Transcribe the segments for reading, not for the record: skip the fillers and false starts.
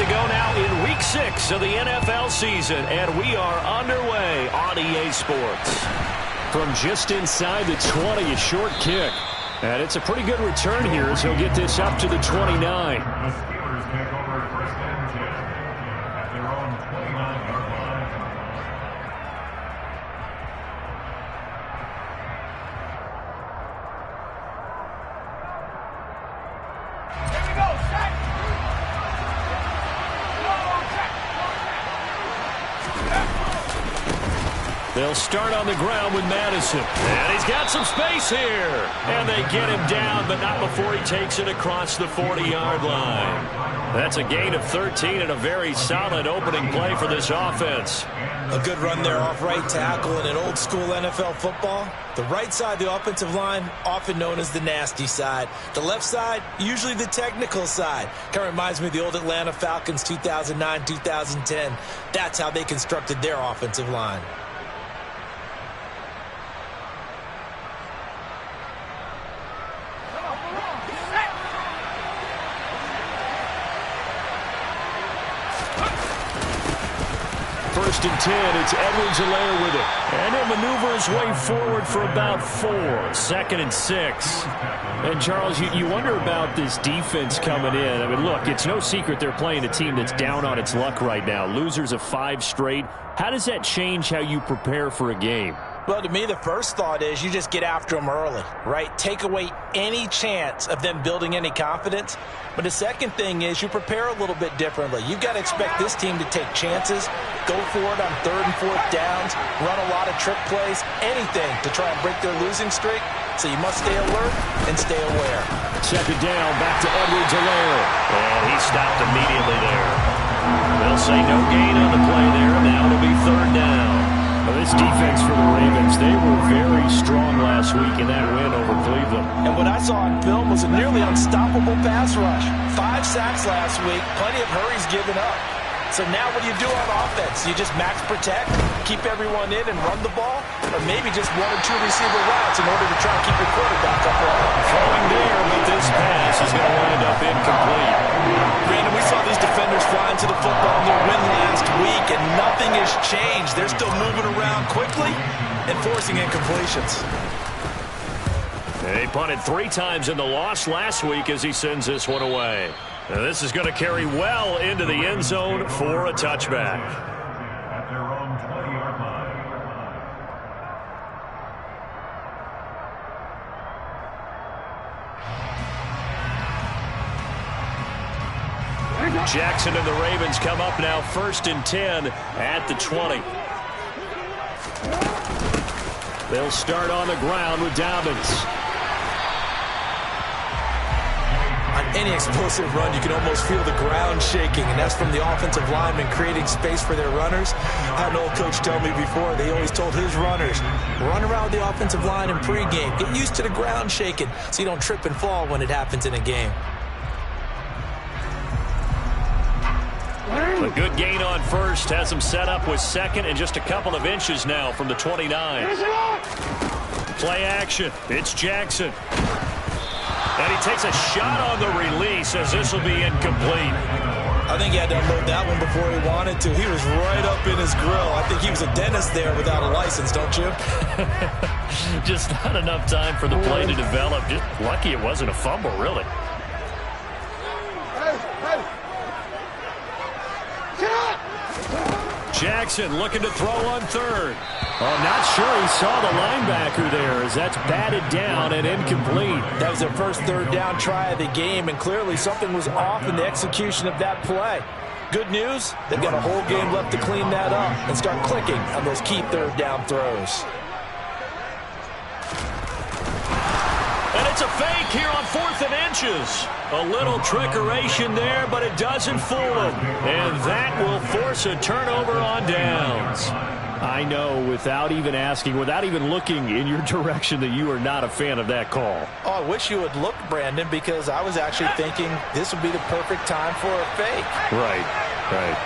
to go now in Week 6 of the NFL season, and we are underway on EA Sports. From just inside the 20, a short kick. And it's a pretty good return here as he'll get this up to the 29. They'll start on the ground with Madison. And he's got some space here. And they get him down, but not before he takes it across the 40-yard line. That's a gain of 13 and a very solid opening play for this offense. A good run there off right tackle in an old-school NFL football. The right side, the offensive line, often known as the nasty side. The left side, usually the technical side. Kind of reminds me of the old Atlanta Falcons 2009-2010. That's how they constructed their offensive line. First and 10, it's Edwards-Helaire with it. And he'll maneuver his way forward for about 4. Second and 6. And, Charles, you wonder about this defense coming in. I mean, look, it's no secret they're playing a team that's down on its luck right now. Losers of 5 straight. How does that change how you prepare for a game? Well, to me, the first thought is you just get after them early, right? Take away any chance of them building any confidence. But the second thing is you prepare a little bit differently. You've got to expect this team to take chances, go for it on 3rd and 4th downs, run a lot of trick plays, anything to try and break their losing streak. So you must stay alert and stay aware. Second down, back to Edwards-Helaire. And he stopped immediately there. They'll say no gain on the play there. Now it'll be 3rd down. Well, this defense for the Ravens, they were very strong last week in that win over Cleveland. And what I saw on film was a nearly unstoppable pass rush. 5 sacks last week, plenty of hurries given up. So now what do you do on offense? You just max protect, keep everyone in and run the ball, or maybe just 1 or 2 receiver routes in order to try and keep your quarterback upright. Throwing there, but this pass is going to wind up incomplete. Brandon, we saw these defenders flying to the football in their win last week, and nothing has changed. They're still moving around quickly and forcing incompletions. They punted 3 times in the loss last week as he sends this one away. Now this is going to carry well into the end zone for a touchback. At their own 20-yard line. Jackson and the Ravens come up now 1st and 10 at the 20. They'll start on the ground with Dobbins. On any explosive run, you can almost feel the ground shaking, and that's from the offensive linemen creating space for their runners. I had an old coach tell me before, they always told his runners, run around the offensive line in pregame. Get used to the ground shaking so you don't trip and fall when it happens in a game. A good gain on first has him set up with 2nd and just a couple of inches now from the 29. Play action. It's Jackson. And he takes a shot on the release as this will be incomplete. I think he had to unload that one before he wanted to. He was right up in his grill. I think he was a dentist there without a license, don't you? Just not enough time for the play to develop. Just lucky it wasn't a fumble, really. Jackson looking to throw on 3rd. Oh, not sure he saw the linebacker there as that's batted down and incomplete. That was their first 3rd down try of the game, and clearly something was off in the execution of that play. Good news, they've got a whole game left to clean that up and start clicking on those key 3rd down throws. And it's a fake here on 4th and inches. A little trickeration there, but it doesn't fool him. And that will force a turnover on downs. I know, without even asking, without even looking in your direction, that you are not a fan of that call. Oh, I wish you would look, Brandon, because I was actually thinking this would be the perfect time for a fake. Right.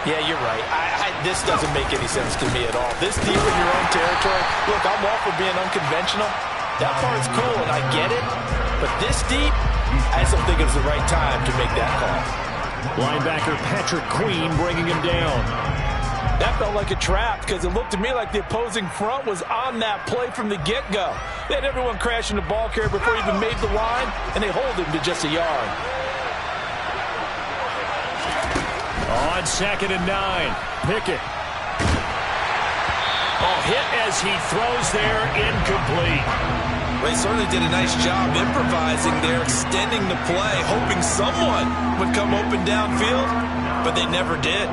Yeah, you're right. This doesn't make any sense to me at all. This deep in your own territory, look, I'm all for being unconventional. That part's cool, and I get it. But this deep, I just don't think it was the right time to make that call. Linebacker Patrick Queen bringing him down. That felt like a trap because it looked to me like the opposing front was on that play from the get-go. They had everyone crashing the ball carrier before he even made the line, and they hold him to just a yard. On 2nd and 9, Pickett. Oh, hit as he throws there, incomplete. They certainly did a nice job improvising there, extending the play, hoping someone would come open downfield, but they never did.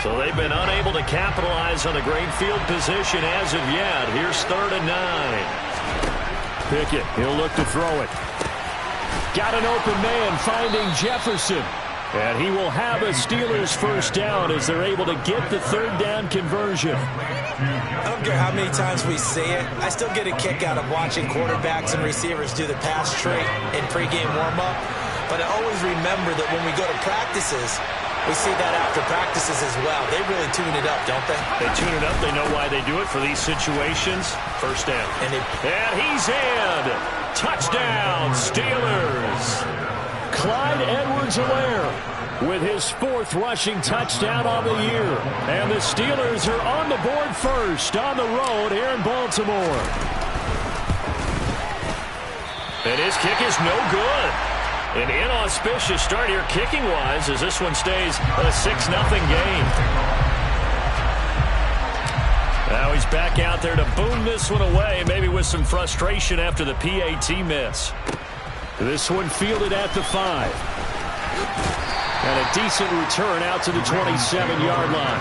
So they've been unable to capitalize on the great field position as of yet. Here's 3rd and 9. Pickett, he'll look to throw it. Got an open man finding Jefferson. And he will have a Steelers first down as they're able to get the 3rd down conversion. I don't care how many times we say it, I still get a kick out of watching quarterbacks and receivers do the pass trait in pregame warm-up. But I always remember that when we go to practices, we see that after practices as well. They really tune it up, don't they? They tune it up. They know why they do it for these situations. First down. And he's in. Touchdown, Steelers. Clyde Edwards-Helaire with his 4th rushing touchdown on the year. And the Steelers are on the board first on the road here in Baltimore. And his kick is no good. An inauspicious start here kicking-wise as this one stays a 6-0 game. Now he's back out there to boom this one away, maybe with some frustration after the PAT miss. This one fielded at the 5. And a decent return out to the 27-yard line.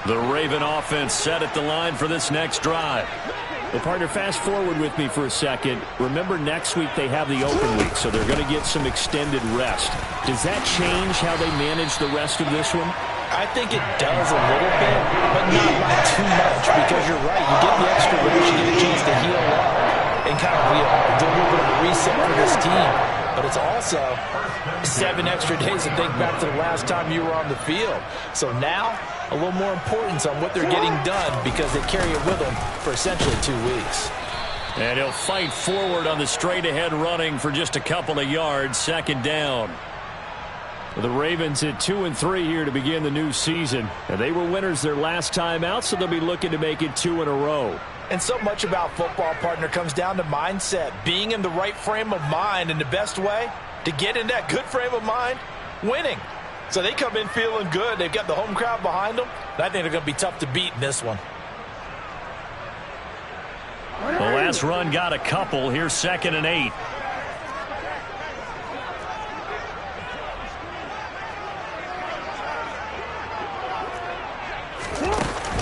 The Raven offense set at the line for this next drive. Well, partner, fast forward with me for a second. Remember, next week they have the open week, so they're going to get some extended rest. Does that change how they manage the rest of this one? I think it does a little bit, but not by too much, because you're right. You get the extra rest, you get a chance to heal up and kind of do a little bit of a reset for this team. But it's also 7 extra days to think back to the last time you were on the field. So now, a little more importance on what they're getting done because they carry it with them for essentially 2 weeks. And he'll fight forward on the straight-ahead running for just a couple of yards, 2nd down. The Ravens at 2-3 here to begin the new season. And they were winners their last time out, so they'll be looking to make it 2 in a row. And so much about football, partner, comes down to mindset. Being in the right frame of mind, and the best way to get in that good frame of mind, winning. So they come in feeling good. They've got the home crowd behind them. And I think they're going to be tough to beat in this one. The last run got a couple. Here's 2nd and 8.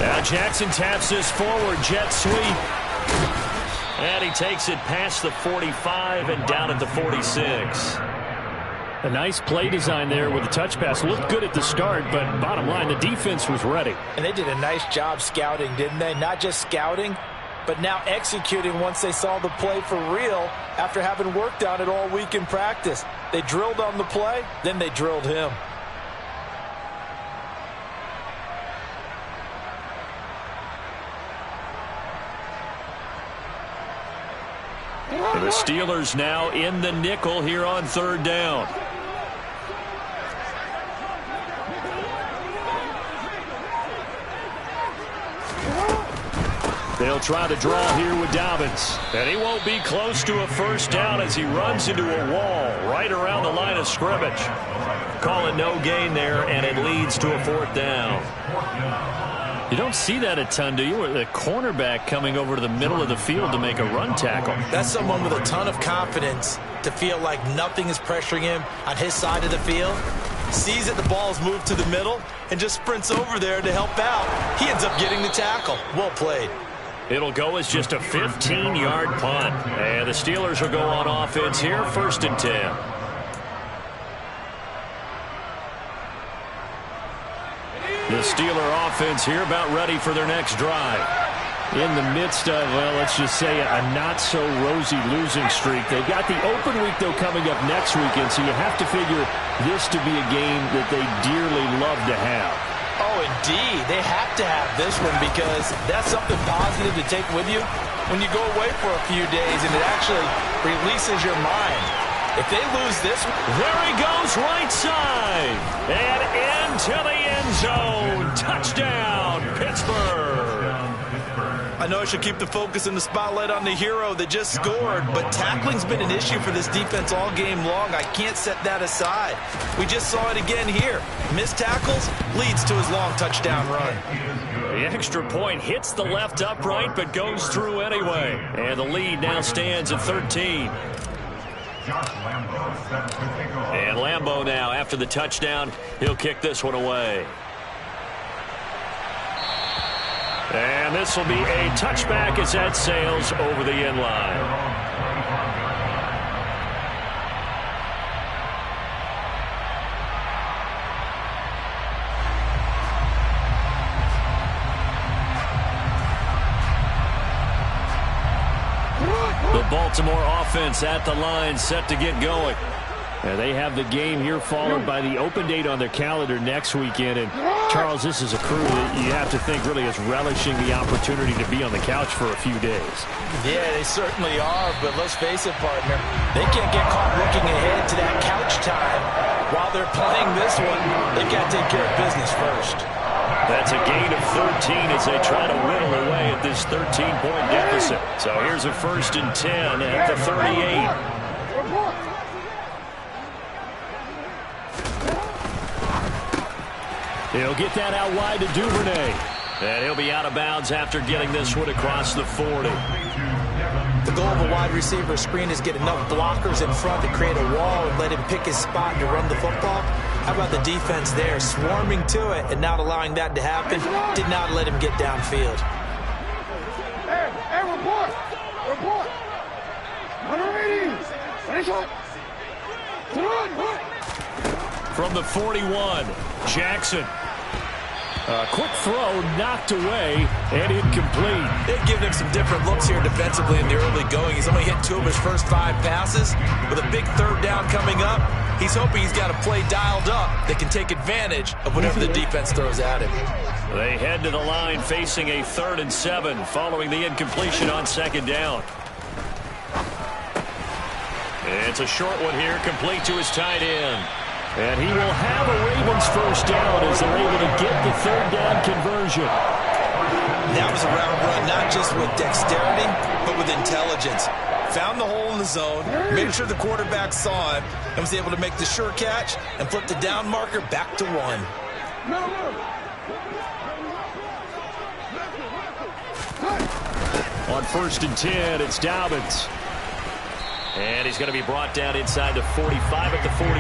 Now Jackson taps this forward, jet sweep. And he takes it past the 45 and down at the 46. A nice play design there with the touch pass. Looked good at the start, but bottom line, the defense was ready. And they did a nice job scouting, didn't they? Not just scouting, but now executing once they saw the play for real after having worked on it all week in practice. They drilled on the play, then they drilled him. The Steelers now in the nickel here on 3rd down. They'll try to draw here with Dobbins. And he won't be close to a first down as he runs into a wall right around the line of scrimmage. Call it no gain there, and it leads to a 4th down. You don't see that a ton, do you? The cornerback coming over to the middle of the field to make a run tackle. That's someone with a ton of confidence to feel like nothing is pressuring him on his side of the field. Sees that the ball's moved to the middle and just sprints over there to help out. He ends up getting the tackle. Well played. It'll go as just a 15-yard punt. And the Steelers will go on offense here, 1st and 10. The Steeler offense here about ready for their next drive. in the midst of, well, let's just say a not-so-rosy losing streak. They've got the open week, though, coming up next weekend, so you have to figure this to be a game that they dearly love to have. Oh, indeed. They have to have this one because that's something positive to take with you when you go away for a few days, and it actually releases your mind. If they lose this one, there he goes right side. And into the end zone. Touchdown, Pittsburgh. I know I should keep the focus and the spotlight on the hero that just scored, but tackling's been an issue for this defense all game long. I can't set that aside. We just saw it again here. Missed tackles leads to his long touchdown run. The extra point hits the left upright, but goes through anyway. And the lead now stands at 13. And Lambo now, after the touchdown, he'll kick this one away. And this will be a touchback as that sails over the end line. The Baltimore offense at the line, set to get going. And they have the game here followed by the open date on their calendar next weekend. And, Charles, this is a crew that you have to think really is relishing the opportunity to be on the couch for a few days. Yeah, they certainly are, but let's face it, partner. They can't get caught looking ahead to that couch time while they're playing this one. They've got to take care of business first. That's a gain of 13 as they try to whittle away at this 13-point deficit. So here's a 1st and 10 at the 38. He'll get that out wide to Duvernay. And he'll be out of bounds after getting this one across the 40. The goal of a wide receiver screen is get enough blockers in front to create a wall and let him pick his spot to run the football. How about the defense there, swarming to it and not allowing that to happen? Did not let him get downfield. Hey, report! Report! From the 41, Jackson. A quick throw knocked away and incomplete. They've given him some different looks here defensively in the early going. He's only hit 2 of his first 5 passes. With a big 3rd down coming up, he's hoping he's got a play dialed up that can take advantage of whatever the defense throws at him. They head to the line facing a 3rd and 7 following the incompletion on 2nd down. It's a short one here, complete to his tight end. And he will have a Ravens 1st down as they're able to get the 3rd down conversion. That was a route run, not just with dexterity, but with intelligence. Found the hole in the zone, made sure the quarterback saw him, and was able to make the sure catch and flip the down marker back to 1. On 1st and 10, it's Dobbins. And he's going to be brought down inside the 45 at the 43.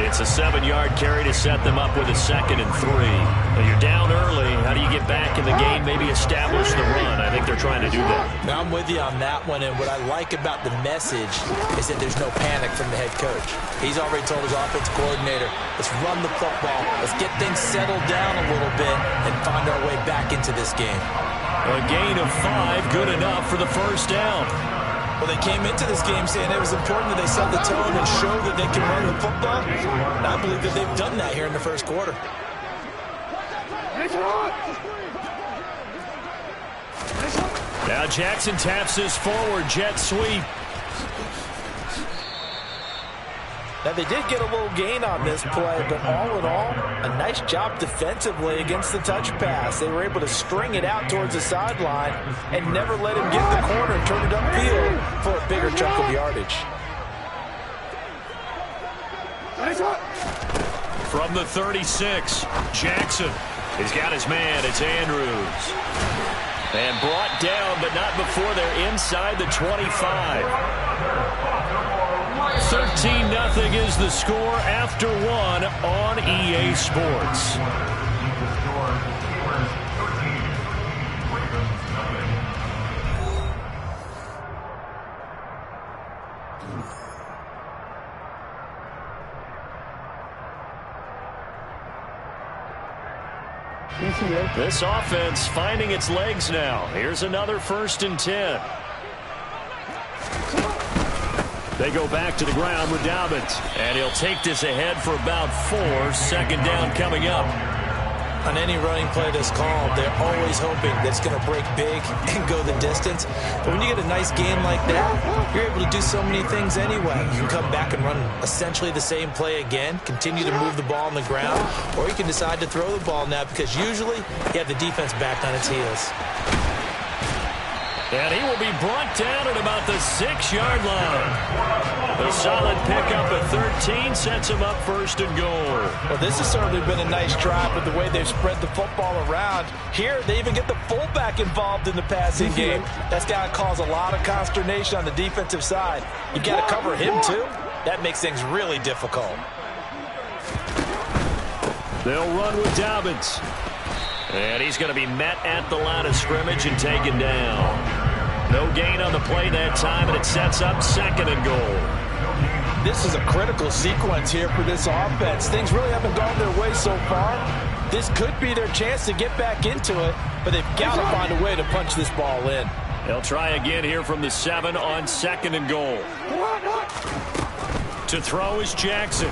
It's a 7-yard carry to set them up with a 2nd and 3. Now you're down early. How do you get back in the game, maybe establish the run? I think they're trying to do that. Now I'm with you on that one, and what I like about the message is that there's no panic from the head coach. He's already told his offensive coordinator, let's run the football, let's get things settled down a little bit, and find our way back into this game. A gain of 5, good enough for the 1st down. Well, they came into this game saying it was important that they set the tone and show that they can run the football. And I believe that they've done that here in the 1st quarter. Now Jackson taps this forward jet sweep. Now, they did get a little gain on this play, but all in all, a nice job defensively against the touch pass. They were able to string it out towards the sideline and never let him get the corner and turn it upfield for a bigger chunk of yardage. From the 36, Jackson. He's got his man. It's Andrews. And brought down, but not before they're inside the 25. 13-0 is the score after 1 on EA Sports. This offense finding its legs now. Here's another 1st and 10. They go back to the ground with Dobbins. And he'll take this ahead for about 4. 2nd down coming up. On any running play that's called, they're always hoping that it's going to break big and go the distance. But when you get a nice game like that, you're able to do so many things anyway. You can come back and run essentially the same play again, continue to move the ball on the ground, or you can decide to throw the ball now because usually you have the defense back on its heels. And he will be brought down at about the 6-yard line. A solid pickup at 13 sets him up 1st and goal. Well, this has certainly been a nice drive with the way they've spread the football around. Here, they even get the fullback involved in the passing game. That's got to cause a lot of consternation on the defensive side. You've got to cover him, too. That makes things really difficult. They'll run with Dobbins. And he's going to be met at the line of scrimmage and taken down. No gain on the play that time, and it sets up 2nd and goal. This is a critical sequence here for this offense. Things really haven't gone their way so far. This could be their chance to get back into it, but they've got to find a way to punch this ball in. They'll try again here from the 7 on 2nd and goal. To throw is Jackson.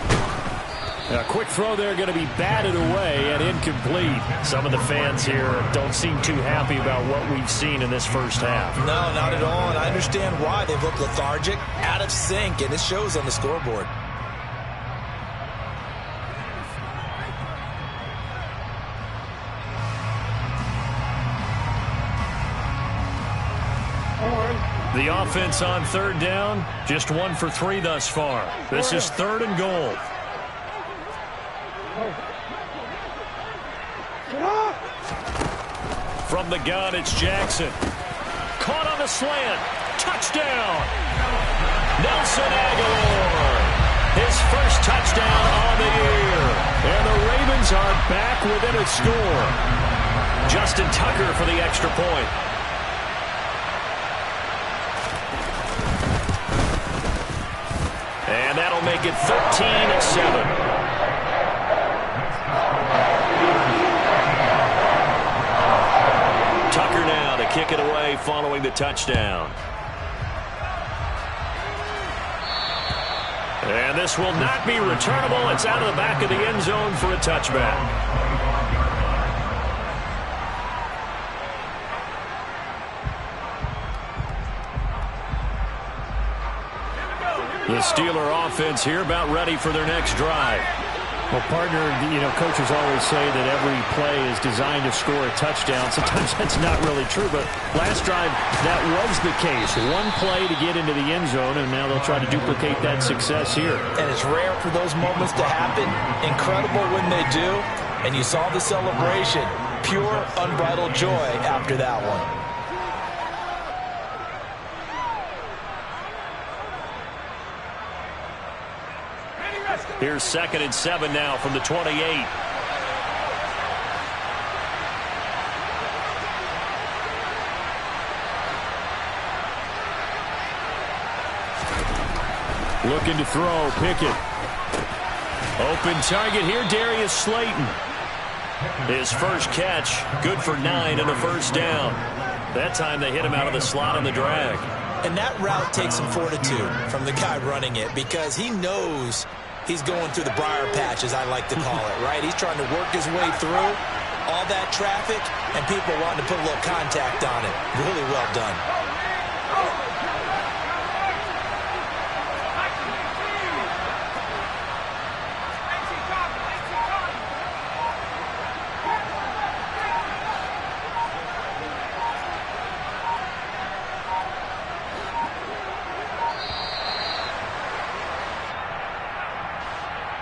A quick throw there going to be batted away and incomplete. Some of the fans here don't seem too happy about what we've seen in this first half. No, not at all, and I understand why. They've looked lethargic, out of sync, and it shows on the scoreboard. The offense on 3rd down, just 1 for 3 thus far. This is 3rd and goal. From the gun, it's Jackson. Caught on the slant. Touchdown. Nelson Agholor. His first touchdown on the year. And the Ravens are back within a score. Justin Tucker for the extra point. And that'll make it 13-7. Tucker now to kick it away following the touchdown. And this will not be returnable. It's out of the back of the end zone for a touchback. The Steeler offense here about ready for their next drive. Well, partner, coaches always say that every play is designed to score a touchdown. Sometimes that's not really true, but last drive, that was the case. One play to get into the end zone, and now they'll try to duplicate that success here. And it's rare for those moments to happen. Incredible when they do. And you saw the celebration. Pure, unbridled joy after that one. Here's 2nd and 7 now from the 28. Looking to throw, Pickett. Open target here, Darius Slayton. His first catch, good for 9 and a 1st down. That time they hit him out of the slot on the drag. And that route takes some fortitude from the guy running it because he knows he's going through the briar patch, as I like to call it, right? He's trying to work his way through all that traffic and people wanting to put a little contact on it. Really well done.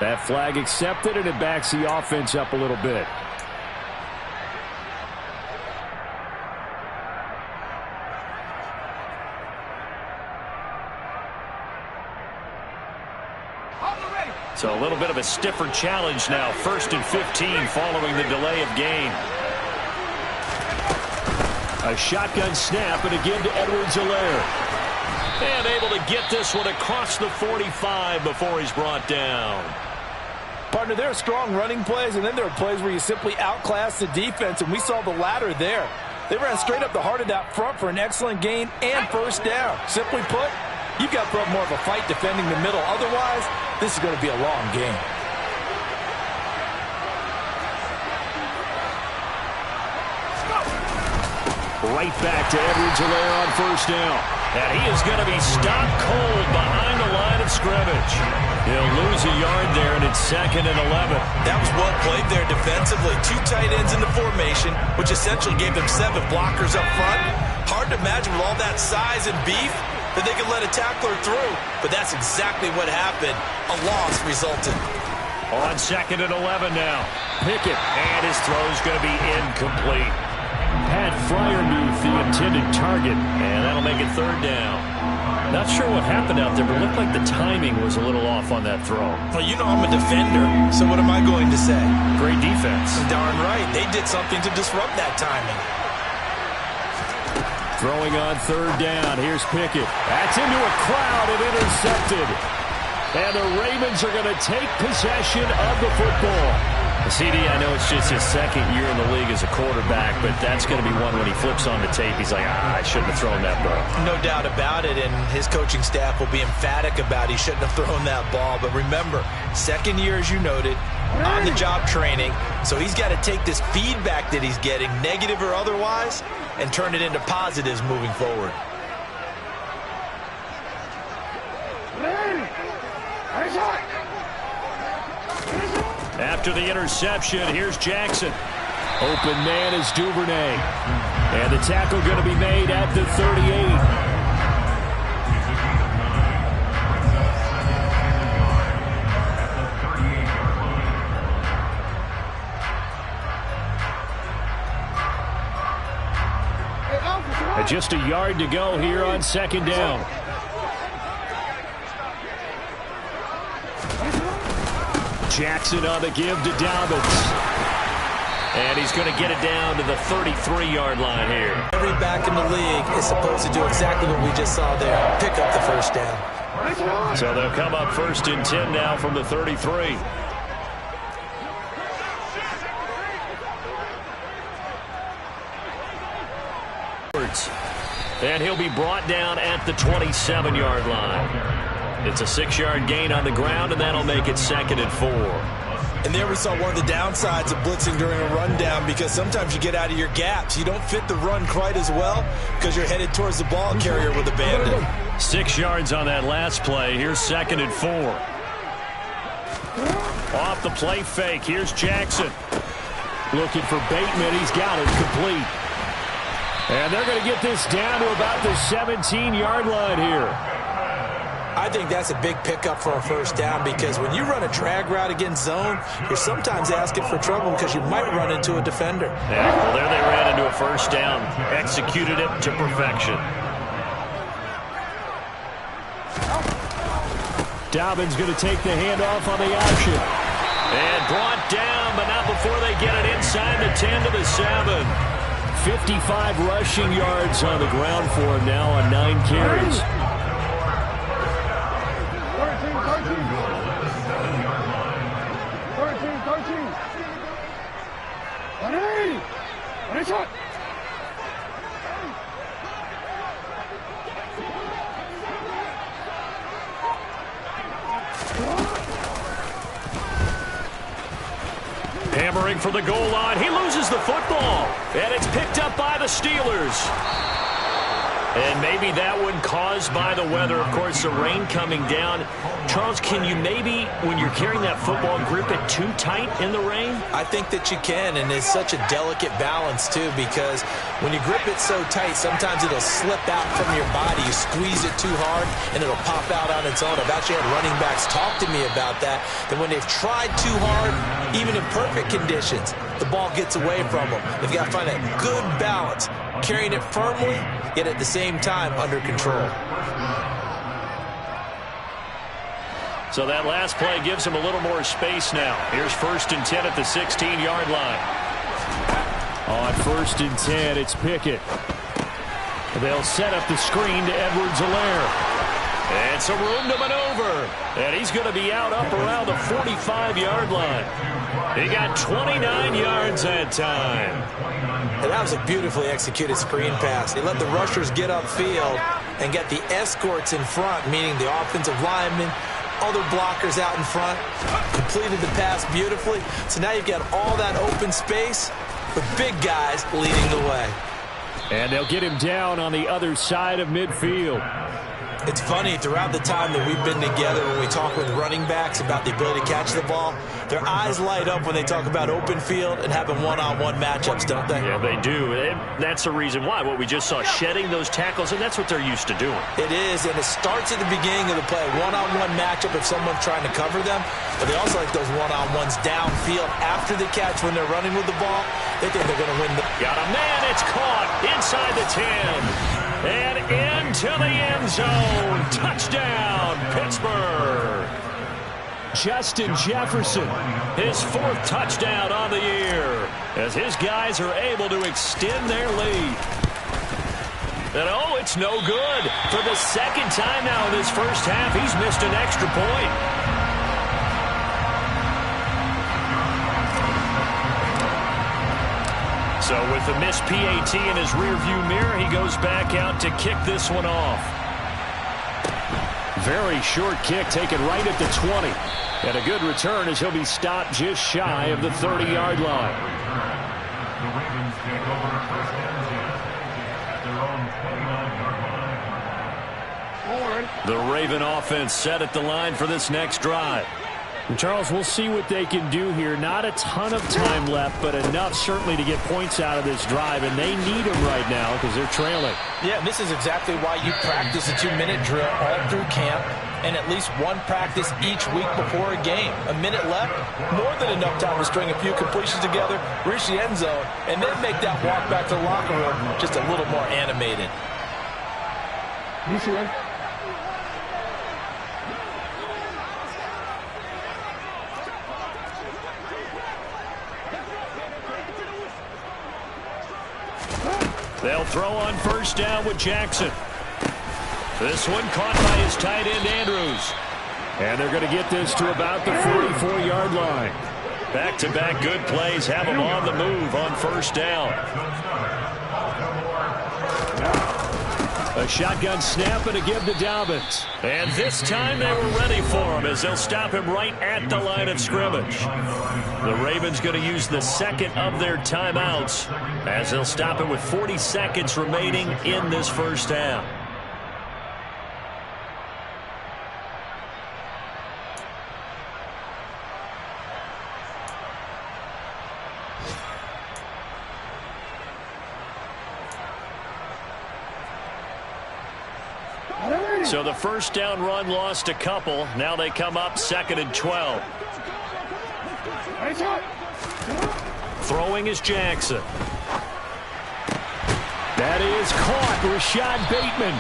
That flag accepted, and it backs the offense up a little bit. So a little bit of a stiffer challenge now. 1st and 15 following the delay of game. A shotgun snap and again to Edwards-Helaire. And able to get this one across the 45 before he's brought down. Partner, there are strong running plays, and then there are plays where you simply outclass the defense, and we saw the latter there. They ran straight up the heart of that front for an excellent gain and first down. Simply put, you've got to put up more of a fight defending the middle. Otherwise, this is going to be a long game. Right back to Edwards-Helaire on first down. And he is going to be stopped cold behind the line of scrimmage. He'll lose a yard there, and it's 2nd and 11. That was well played there defensively. 2 tight ends in the formation, which essentially gave them 7 blockers up front. Hard to imagine with all that size and beef that they could let a tackler through. But that's exactly what happened. A loss resulted. On 2nd and 11 now. Pickett, and his throw's going to be incomplete. Pat Freiermuth, the intended target, and that'll make it 3rd down. Not sure what happened out there, but it looked like the timing was a little off on that throw. Well, you know I'm a defender, so what am I going to say? Great defense. Darn right. They did something to disrupt that timing. Throwing on 3rd down. Here's Pickett. That's into a crowd and intercepted. And the Ravens are going to take possession of the football. CD, I know it's just his 2nd year in the league as a quarterback, but that's going to be one when he flips on the tape. He's like, I shouldn't have thrown that ball. No doubt about it, and his coaching staff will be emphatic about he shouldn't have thrown that ball. But remember, 2nd year, as you noted, on-the-job training, so he's got to take this feedback that he's getting, negative or otherwise, and turn it into positives moving forward. After the interception, here's Jackson. Open man is Duvernay. And the tackle going to be made at the 38. And just a yard to go here on 2nd down. Jackson on the give to Dobbins. And he's going to get it down to the 33-yard line here. Every back in the league is supposed to do exactly what we just saw there. Pick up the first down. So they'll come up 1st and 10 now from the 33. And he'll be brought down at the 27-yard line. It's a 6-yard gain on the ground, and that'll make it 2nd and 4. And there we saw one of the downsides of blitzing during a rundown, because sometimes you get out of your gaps. You don't fit the run quite as well because you're headed towards the ball carrier with abandon. 6 yards on that last play. Here's 2nd and 4. Off the play fake. Here's Jackson. Looking for Bateman. He's got it complete. And they're going to get this down to about the 17-yard line here. I think that's a big pickup for a first down, because when you run a drag route against zone, you're sometimes asking for trouble because you might run into a defender. Yeah, well, there they ran into a first down. Executed it to perfection. Dobbins going to take the handoff on the option. And brought down, but not before they get it inside the 10 to the 7. 55 rushing yards on the ground for him now on 9 carries. 13. Hammering for the goal line. He loses the football. And it's picked up by the Steelers. And maybe that one caused by the weather. Of course, the rain coming down. Charles, can you maybe, when you're carrying that football, grip it too tight in the rain? I think that you can, and it's such a delicate balance, too, because when you grip it so tight, sometimes it'll slip out from your body. You squeeze it too hard, and it'll pop out on its own. I've actually had running backs talk to me about that when they've tried too hard, even in perfect conditions, the ball gets away from them. They've got to find that good balance, carrying it firmly, yet at the same time under control. So that last play gives him a little more space now. Here's 1st and 10 at the 16-yard line. On 1st and 10, it's Pickett. They'll set up the screen to Edwards-Helaire. And some room to maneuver. And he's going to be out up around the 45-yard line. He got 29 yards that time. And that was a beautifully executed screen pass. He let the rushers get upfield and get the escorts in front, meaning the offensive linemen, other blockers out in front, completed the pass beautifully. So now you've got all that open space with big guys leading the way. And they'll get him down on the other side of midfield. It's funny, throughout the time that we've been together, when we talk with running backs about the ability to catch the ball, their eyes light up when they talk about open field and having one-on-one matchups, don't they? Yeah, they do. And that's the reason why. What we just saw, shedding those tackles, and that's what they're used to doing. It is, and it starts at the beginning of the play, one-on-one matchup if someone's trying to cover them, but they also like those one-on-ones downfield after the catch when they're running with the ball. They think they're going to win. Got a man, it's caught inside the 10. And into the end zone. Touchdown, Pittsburgh. Justin Jefferson, his 4th touchdown on the year, as his guys are able to extend their lead. And oh, it's no good. For the 2nd time now in this first half, he's missed an extra point. So with the missed PAT in his rearview mirror, he goes back out to kick this one off. Very short kick taken right at the 20. And a good return as he'll be stopped just shy of the 30-yard line. The Ravens take over first and 10 at their own 29-yard line. The Raven offense set at the line for this next drive. And Charles, we'll see what they can do here. Not a ton of time left, but enough certainly to get points out of this drive, and they need them right now because they're trailing. Yeah, and this is exactly why you practice a 2-minute drill all through camp and at least one practice each week before a game. A minute left, more than enough time to string a few completions together, reach the end zone, and then make that walk back to the locker room just a little more animated. You see it? They'll throw on first down with Jackson. This one caught by his tight end, Andrews. And they're going to get this to about the 44-yard line. Back-to-back good plays have him on the move on first down. A shotgun snap and a give to Dobbins. And this time they were ready for him as they'll stop him right at the line of scrimmage. The Ravens going to use the 2nd of their timeouts as they'll stop him with 40 seconds remaining in this first half. So the first down run lost a couple. Now they come up 2nd and 12. Throwing is Jackson. That is caught. Rashad Bateman.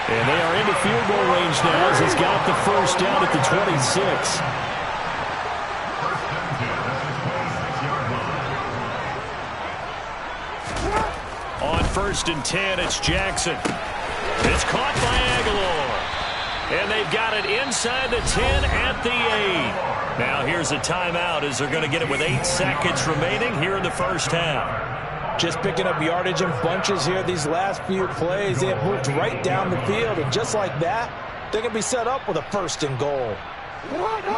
And they are into field goal range now as he's got the first down at the 26. On 1st and 10, it's Jackson. It's caught by Aguilar. And they've got it inside the 10 at the 8. Now here's a timeout as they're going to get it with 8 seconds remaining here in the first half. Just picking up yardage in bunches here these last few plays. They have moved right down the field, and just like that, they're going to be set up with a 1st and goal.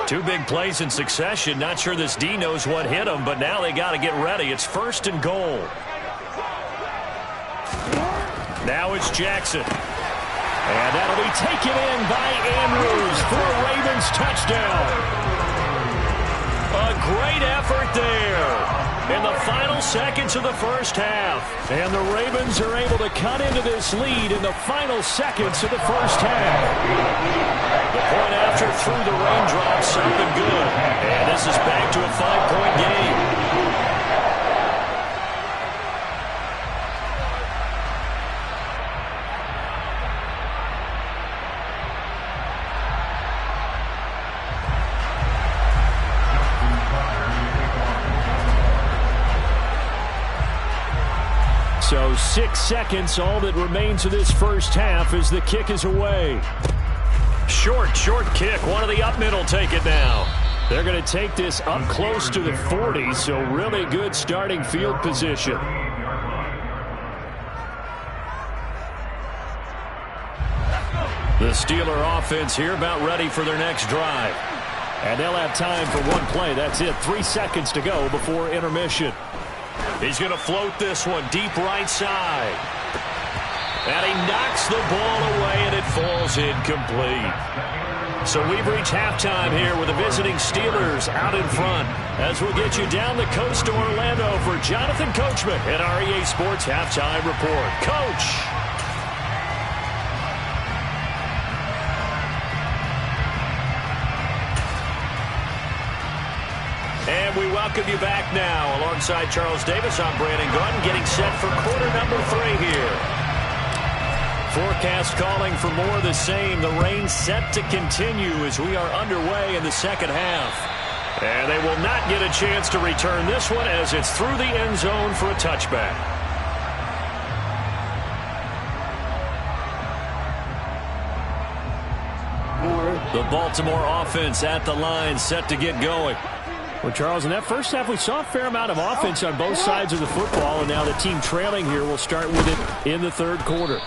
2 big plays in succession. Not sure this D knows what hit them, but now they got to get ready. It's 1st and goal. Now it's Jackson. And that'll be taken in by Andrews for a Ravens touchdown. A great effort there in the final seconds of the first half. And the Ravens are able to cut into this lead in the final seconds of the first half. The point after through the raindrops, something good. And this is back to a 5-point game. So 6 seconds, all that remains of this first half as the kick is away. Short kick. One of the up middle take it now. They're going to take this up close to the 40, so really good starting field position. The Steeler offense here about ready for their next drive. And they'll have time for one play. That's it. 3 seconds to go before intermission. He's going to float this one deep right side. And he knocks the ball away, and it falls incomplete. So we've reached halftime here with the visiting Steelers out in front. As we'll get you down the coast to Orlando for Jonathan Coachman at our EA Sports Halftime Report. Coach! And we welcome you back now. Alongside Charles Davis, I'm Brandon Gaudin, getting set for quarter number 3 here. Forecast calling for more of the same. The rain set to continue as we are underway in the second half. And they will not get a chance to return this one as it's through the end zone for a touchback. The Baltimore offense at the line, set to get going. Well, Charles, in that first half, we saw a fair amount of offense on both sides of the football, and now the team trailing here will start with it in the third quarter.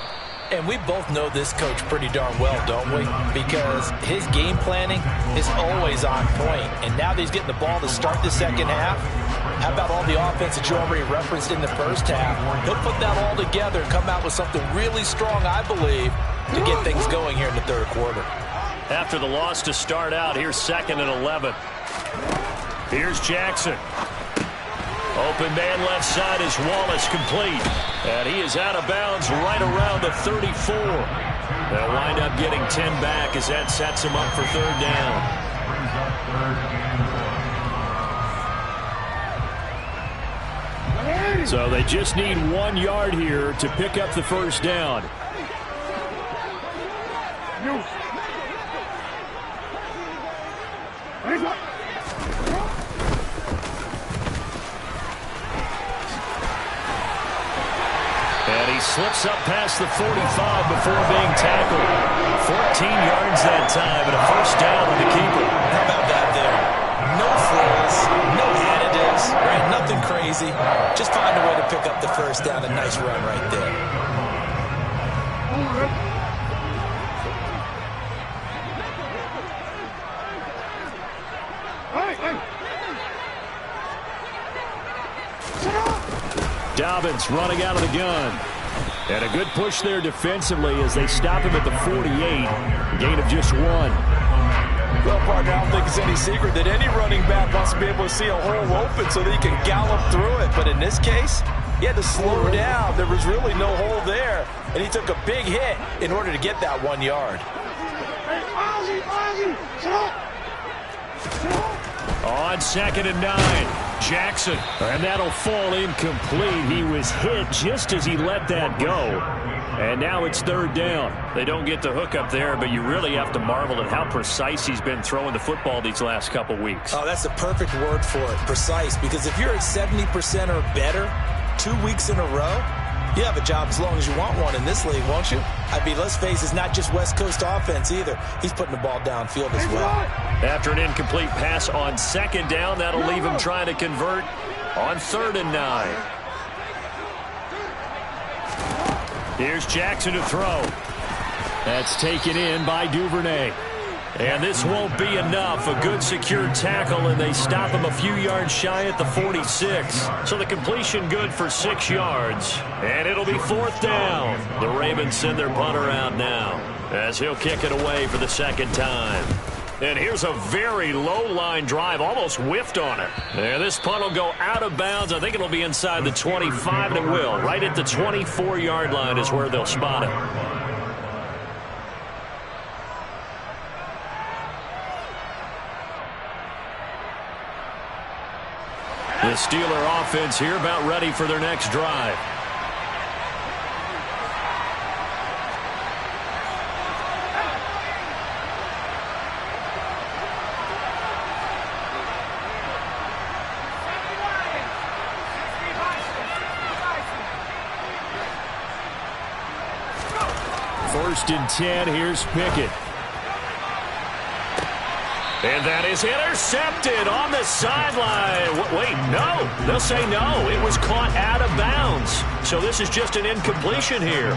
And we both know this coach pretty darn well, don't we? Because his game planning is always on point. And now that he's getting the ball to start the second half, how about all the offense that you already referenced in the first half? He'll put that all together and come out with something really strong, I believe, to get things going here in the third quarter. After the loss to start out, here's 2nd and 11. Here's Jackson. Open man left side is Wallace, complete. And he is out of bounds right around the 34. They'll wind up getting 10 back as that sets him up for third down. So they just need 1 yard here to pick up the first down. And he slips up past the 45 before being tackled. 14 yards that time and a first down to the keeper. How about that there? No frills, no additives, right? Nothing crazy. Just find a way to pick up the first down. A nice run right there. Dobbins running out of the gun. And a good push there defensively as they stop him at the 48. Gain of just 1. Well, partner, I don't think it's any secret that any running back wants to be able to see a hole open so that he can gallop through it. But in this case, he had to slow down. There was really no hole there. And he took a big hit in order to get that 1 yard. On 2nd and 9. Jackson, and that'll fall incomplete. He was hit just as he let that go. And now it's third down. They don't get the hook up there, but you really have to marvel at how precise he's been throwing the football these last couple weeks. Oh, that's the perfect word for it, precise. Because if you're at 70% or better 2 weeks in a row, you have a job as long as you want one in this league, won't you? I mean, let's face it, it's not just West Coast offense either. He's putting the ball downfield as well. After an incomplete pass on 2nd down, that'll leave him trying to convert on 3rd and 9. Here's Jackson to throw. That's taken in by Duvernay. And this won't be enough. A good secure tackle, and they stop him a few yards shy at the 46. So the completion good for 6 yards. And it'll be 4th down. The Ravens send their punter out now as he'll kick it away for the 2nd time. And here's a very low-line drive, almost whiffed on it. And this punt will go out of bounds. I think it'll be inside the 25, and it will. Right at the 24-yard line is where they'll spot it. The Steeler offense here about ready for their next drive. First and 10, here's Pickett. And that is intercepted on the sideline. Wait, no. They'll say no. It was caught out of bounds. So this is just an incompletion here.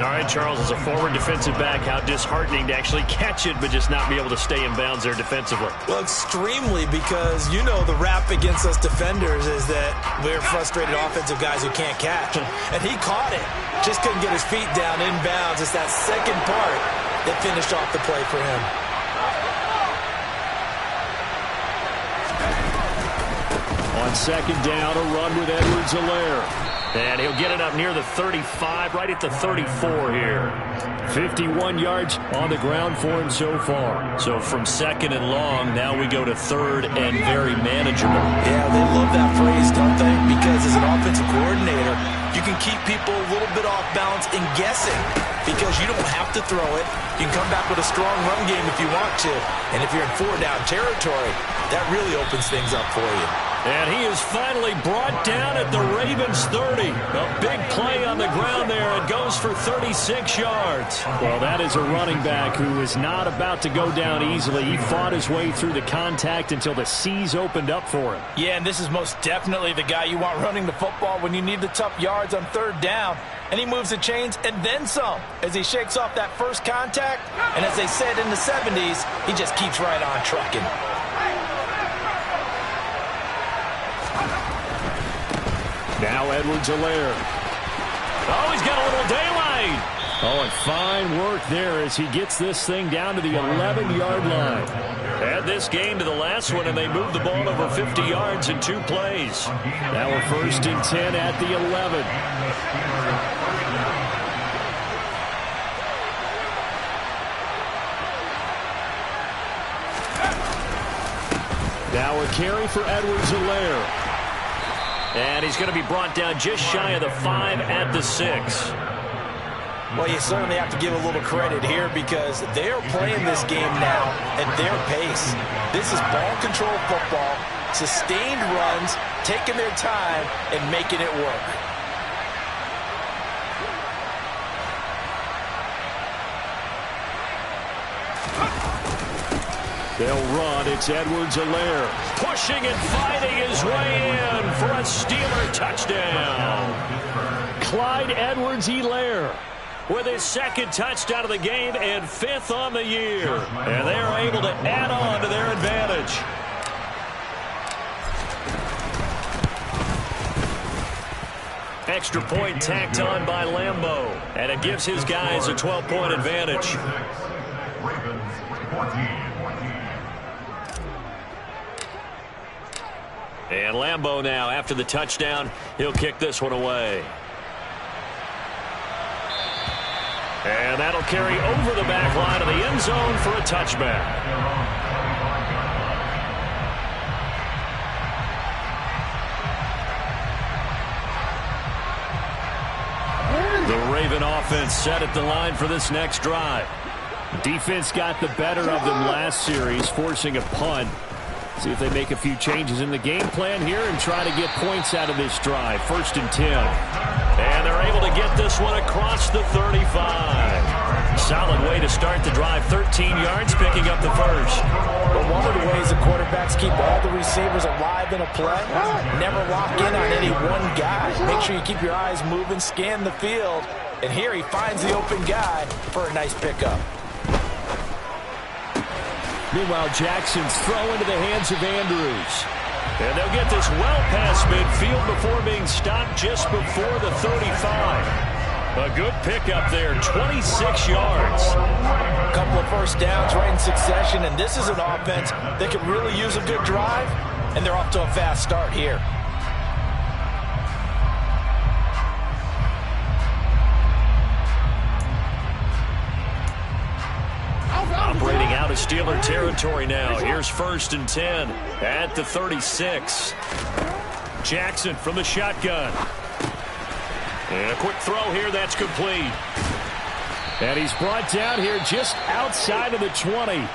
All right, Charles, as a forward defensive back, how disheartening to actually catch it but just not be able to stay in bounds there defensively. Well, extremely, because you know the rap against us defenders is that we're frustrated offensive guys who can't catch. And he caught it. Just couldn't get his feet down in bounds. It's that second part that finished off the play for him. On second down, a run with Edwards-Helaire. And he'll get it up near the 35, right at the 34 here. 51 yards on the ground for him so far. So from second and long, now we go to third and very manageable. Yeah, they love that phrase, don't they? Because as an offensive coordinator, you can keep people a little bit off balance and guessing because you don't have to throw it. You can come back with a strong run game if you want to. And if you're in four-down territory, that really opens things up for you. And he is finally brought down at the Ravens 30. A big play on the ground there. It goes for 36 yards. Well, that is a running back who is not about to go down easily. He fought his way through the contact until the seas opened up for him. Yeah, and this is most definitely the guy you want running the football when you need the tough yards on third down. And he moves the chains and then some as he shakes off that first contact. And as they said in the 70s, he just keeps right on trucking. Now Edwards-Helaire. Oh, he's got a little daylight. Oh, and fine work there as he gets this thing down to the 11-yard line. Add this game to the last one, and they moved the ball over 50 yards in 2 plays. Now we're first and 10 at the 11. Now a carry for Edwards-Helaire. And he's going to be brought down just shy of the 5 at the 6. Well, you certainly have to give a little credit here because they're playing this game now at their pace. This is ball control football, sustained runs, taking their time and making it work. They'll run. It's Edwards-Helaire. Pushing and fighting his way in for a Steeler touchdown. Clyde Edwards-Helaire with his second touchdown of the game and 5th on the year. And they are able to add on to their advantage. Extra point tacked on by Lambeau. And it gives his guys a 12-point advantage. Ravens 14. And Lambeau now, after the touchdown, he'll kick this one away. And that'll carry over the back line of the end zone for a touchback. The Raven offense set at the line for this next drive. Defense got the better of them last series, forcing a punt. See if they make a few changes in the game plan here and try to get points out of this drive. First and 10. And they're able to get this one across the 35. Solid way to start the drive. 13 yards, picking up the first. But one of the ways the quarterbacks keep all the receivers alive in a play, never lock in on any one guy. Make sure you keep your eyes moving, scan the field. And here he finds the open guy for a nice pickup. Meanwhile, Jackson's throw into the hands of Andrews. And they'll get this well past midfield before being stopped just before the 35. A good pickup there, 26 yards. A couple of first downs right in succession, and this is an offense that could really use a good drive, and they're off to a fast start here. Operating out of Steeler territory now. Here's first and 10 at the 36. Jackson from the shotgun. And a quick throw here that's complete. And he's brought down here just outside of the 20.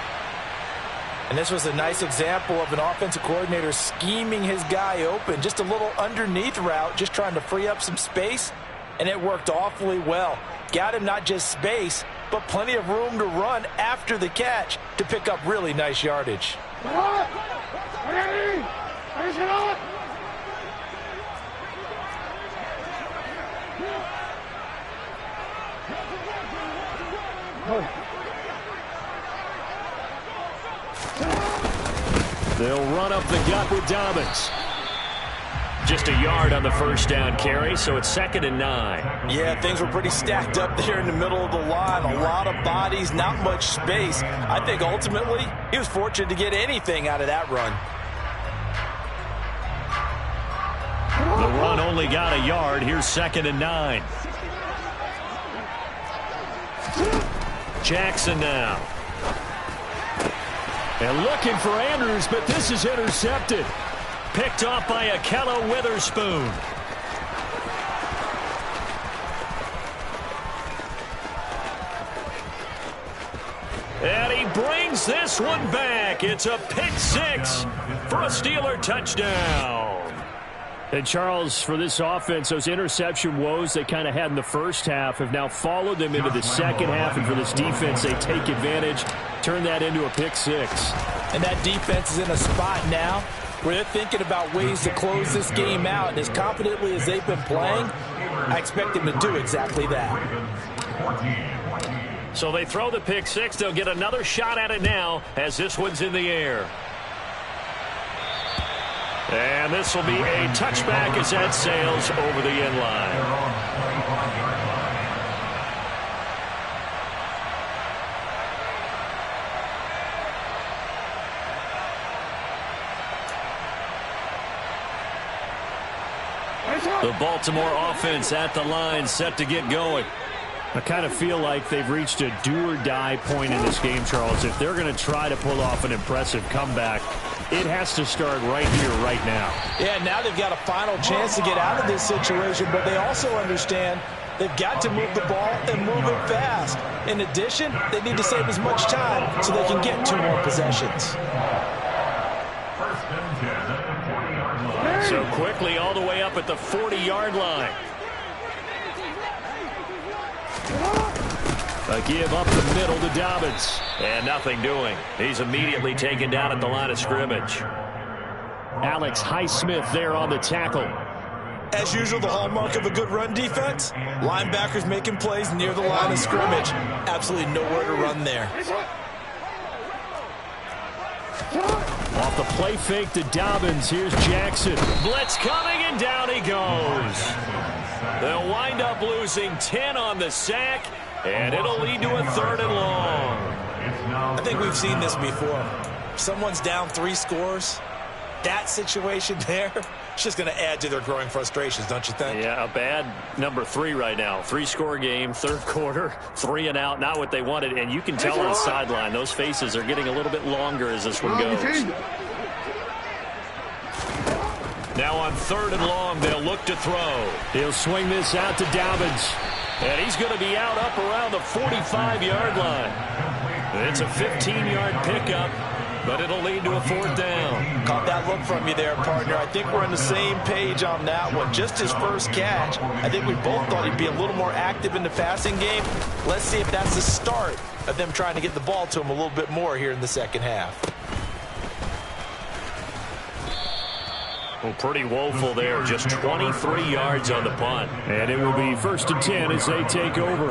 And this was a nice example of an offensive coordinator scheming his guy open. Just a little underneath route, just trying to free up some space. And it worked awfully well. Got him not just space, but plenty of room to run after the catch to pick up really nice yardage. They'll run up the gut with Dobbins. Just a yard on the first down carry, so it's 2nd and 9. Yeah, things were pretty stacked up there in the middle of the line. A lot of bodies, not much space. I think ultimately he was fortunate to get anything out of that run. The run only got a yard. Here's 2nd and 9. Jackson now. And looking for Andrews, but this is intercepted. Picked off by Ahkello Witherspoon. And he brings this one back. It's a pick 6 for a Steeler touchdown. And Charles, for this offense, those interception woes they kind of had in the first half have now followed them into the second half. And for this defense, they take advantage, turn that into a pick 6. And that defense is in a spot now where they're thinking about ways to close this game out. And as confidently as they've been playing, I expect them to do exactly that. So they throw the pick 6. They'll get another shot at it now as this one's in the air. And this will be a touchback as that sails over the end line. The Baltimore offense at the line, set to get going. I kind of feel like they've reached a do-or-die point in this game, Charles. If they're going to try to pull off an impressive comeback, it has to start right here, right now. Yeah, now they've got a final chance to get out of this situation, but they also understand they've got to move the ball and move it fast. In addition, they need to save as much time so they can get 2 more possessions. So quickly all the way up at the 40-yard line. A give up the middle to Dobbins. And nothing doing. He's immediately taken down at the line of scrimmage. Alex Highsmith there on the tackle. As usual, the hallmark of a good run defense, linebackers making plays near the line of scrimmage. Absolutely nowhere to run there. Off the play fake to Dobbins. Here's Jackson. Blitz coming, and down he goes. They'll wind up losing 10 on the sack, and it'll lead to a 3rd and long. I think we've seen this before. Someone's down 3 scores. That situation there, it's just going to add to their growing frustrations, don't you think? Yeah, a bad number 3 right now. 3-score game, 3rd quarter, 3 and out, not what they wanted. And you can tell on the sideline, those faces are getting a little bit longer as this one goes. Now on 3rd and long, they'll look to throw. He'll swing this out to Dobbins. And he's going to be out up around the 45-yard line. It's a 15-yard pickup, but it'll lead to a 4th down. Caught that look from you there, partner. I think we're on the same page on that one. Just his first catch. I think we both thought he'd be a little more active in the passing game. Let's see if that's the start of them trying to get the ball to him a little bit more here in the second half. Well, pretty woeful there. Just 23 yards on the punt. And it will be 1st and 10 as they take over.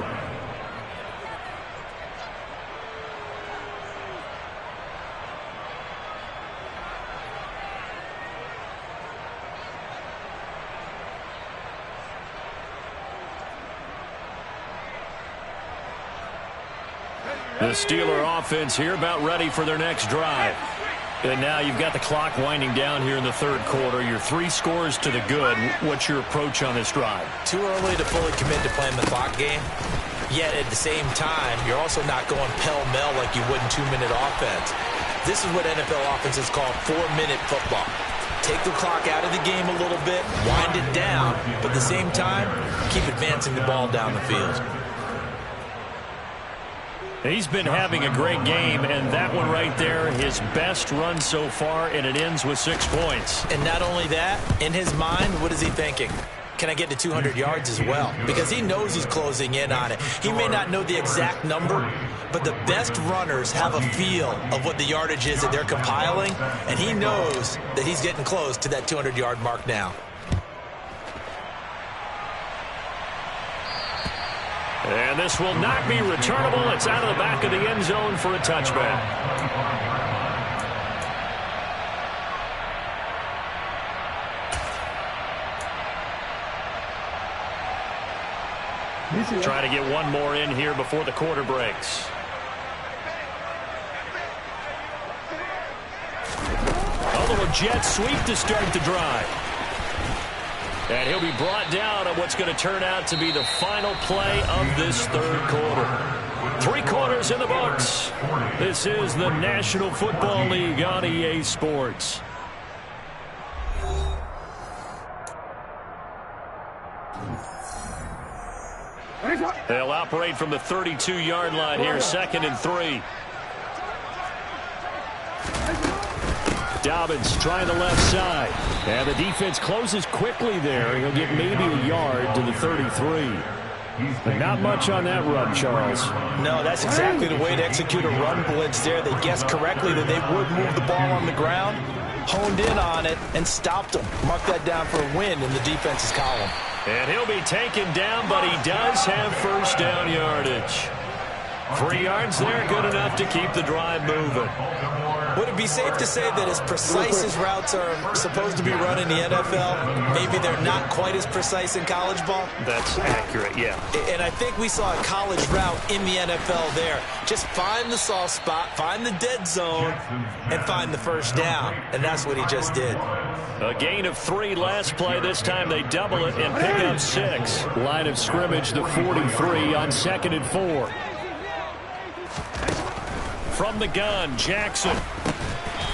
The Steeler offense here about ready for their next drive. And now you've got the clock winding down here in the 3rd quarter. Your 3 scores to the good. What's your approach on this drive? Too early to fully commit to playing the clock game. Yet at the same time, you're also not going pell-mell like you would in 2-minute offense. This is what NFL offenses call 4-minute football. Take the clock out of the game a little bit, wind it down, but at the same time, keep advancing the ball down the field. He's been having a great game, and that one right there, his best run so far, and it ends with 6 points. And not only that, in his mind, what is he thinking? can I get to 200 yards as well? Because he knows he's closing in on it. He may not know the exact number, but the best runners have a feel of what the yardage is that they're compiling, and he knows that he's getting close to that 200-yard mark now. And this will not be returnable. It's out of the back of the end zone for a touchback. Try to get one more in here before the quarter breaks. A little jet sweep to start the drive. And he'll be brought down on what's going to turn out to be the final play of this third quarter. 3 quarters in the books. This is the National Football League on EA Sports. They'll operate from the 32-yard line here, 2nd and 3. Dobbins trying the left side. And the defense closes quickly there. He'll get maybe a yard to the 33. But not much on that run, Charles. No, that's exactly the way to execute a run blitz there. They guessed correctly that they would move the ball on the ground, honed in on it, and stopped them. Mark that down for a win in the defense's column. And he'll be taken down, but he does have first down yardage. 3 yards there, good enough to keep the drive moving. Would it be safe to say that as precise as routes are supposed to be run in the NFL, maybe they're not quite as precise in college ball? That's accurate, yeah. And I think we saw a college route in the NFL there. Just find the soft spot, find the dead zone, and find the first down. And that's what he just did. A gain of 3 last play. This time they double it and pick up 6. Line of scrimmage, the 43 on 2nd and 4. From the gun, Jackson.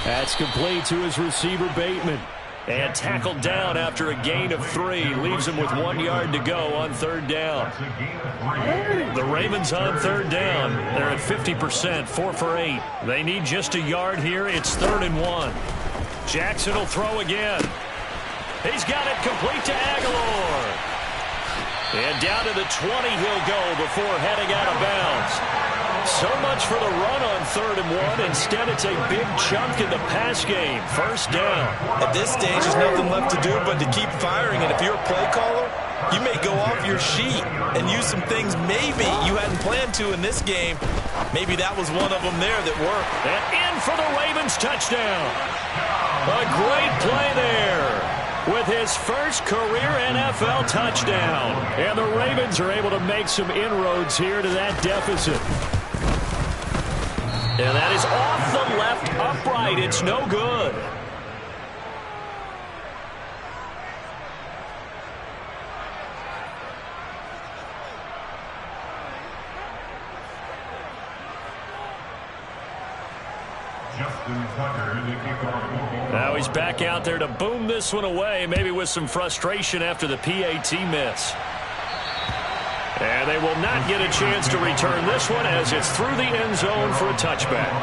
That's complete to his receiver, Bateman. And tackled down after a gain of 3. Leaves him with 1 yard to go on 3rd down. The Ravens on 3rd down. They're at 50%, 4 for 8. They need just a yard here. It's 3rd and 1. Jackson will throw again. He's got it complete to Aguilar. And down to the 20 he'll go before heading out of bounds. So much for the run on 3rd and 1. Instead, it's a big chunk in the pass game. First down. At this stage, there's nothing left to do but to keep firing. And if you're a play caller, you may go off your sheet and use some things maybe you hadn't planned to in this game. Maybe that was one of them there that worked. And in for the Ravens touchdown. A great play there with his first career NFL touchdown. And the Ravens are able to make some inroads here to that deficit. And that is off the left upright. It's no good. Now he's back out there to boom this one away, maybe with some frustration after the PAT miss. And they will not get a chance to return this one as it's through the end zone for a touchback.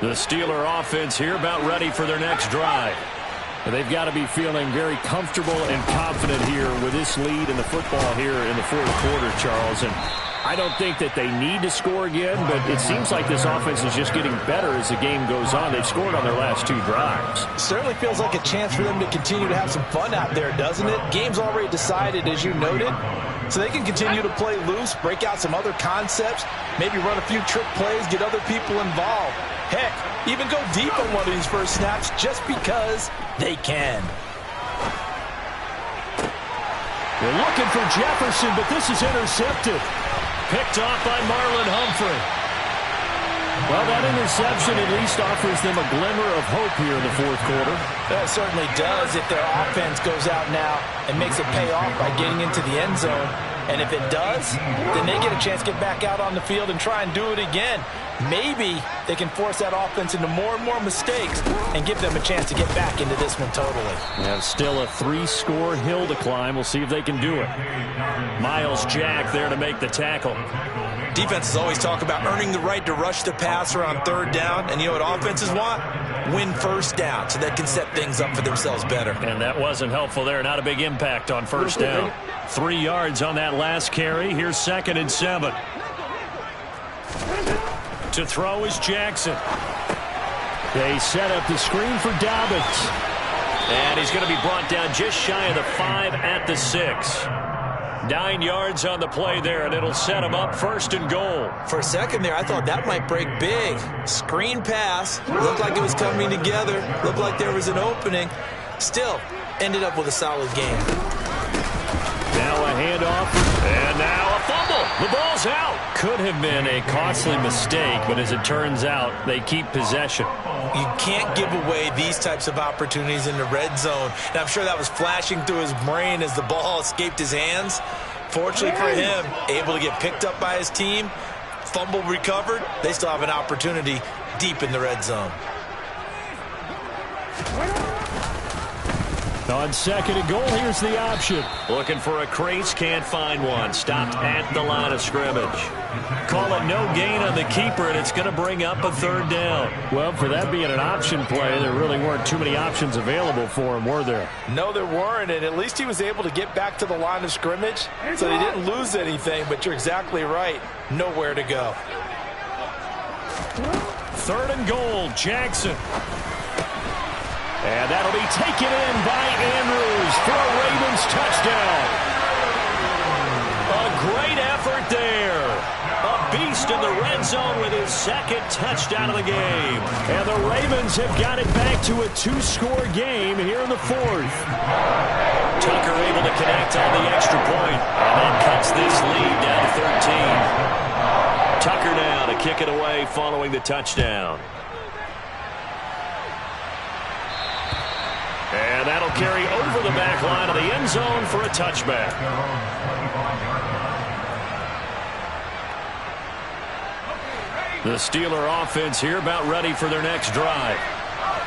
The Steeler offense here about ready for their next drive. They've got to be feeling very comfortable and confident here with this lead in the football here in the 4th quarter, Charles. And I don't think that they need to score again, but it seems like this offense is just getting better as the game goes on. They've scored on their last 2 drives. Certainly feels like a chance for them to continue to have some fun out there, doesn't it? Game's already decided, as you noted, so they can continue to play loose, break out some other concepts, maybe run a few trick plays, get other people involved. Heck, even go deep on one of these first snaps just because they can. They're looking for Jefferson, but this is intercepted. Picked off by Marlon Humphrey. Well, that interception at least offers them a glimmer of hope here in the 4th quarter. That certainly does if their offense goes out now and makes it pay off by getting into the end zone. And if it does, then they get a chance to get back out on the field and try and do it again. Maybe they can force that offense into more and more mistakes and give them a chance to get back into this one totally. And still a 3-score hill to climb. We'll see if they can do it. Myles Jack there to make the tackle. Defenses always talk about earning the right to rush the passer on third down. And you know what offenses want? Win first down so they can set things up for themselves better. And that wasn't helpful there. Not a big impact on first down. 3 yards on that last carry. Here's 2nd and 7. To throw is Jackson. They set up the screen for Dobbins. And he's going to be brought down just shy of the 5 at the 6. 9 yards on the play there, and it'll set him up 1st and goal. For a second there, I thought that might break big. Screen pass. Looked like it was coming together. Looked like there was an opening. Still, ended up with a solid game. Now a handoff, and now a fumble. The ball's out. Could have been a costly mistake, but as it turns out, they keep possession. You can't give away these types of opportunities in the red zone. And I'm sure that was flashing through his brain as the ball escaped his hands. Fortunately for him, able to get picked up by his team, fumble recovered. They still have an opportunity deep in the red zone. On 2nd and goal, here's the option. Looking for a crease, can't find one. Stopped at the line of scrimmage. Call it no gain on the keeper, and it's going to bring up a 3rd down. Well, for that being an option play, there really weren't too many options available for him, were there? No, there weren't, and at least he was able to get back to the line of scrimmage, so they didn't lose anything, but you're exactly right. Nowhere to go. 3rd and goal, Jackson. And that'll be taken in by Andrews for a Ravens touchdown. A great effort there. A beast in the red zone with his 2nd touchdown of the game. And the Ravens have got it back to a 2-score game here in the 4th. Tucker able to connect on the extra point. And that cuts this lead down to 13. Tucker now to kick it away following the touchdown. And that'll carry over the back line of the end zone for a touchback. The Steeler offense here about ready for their next drive.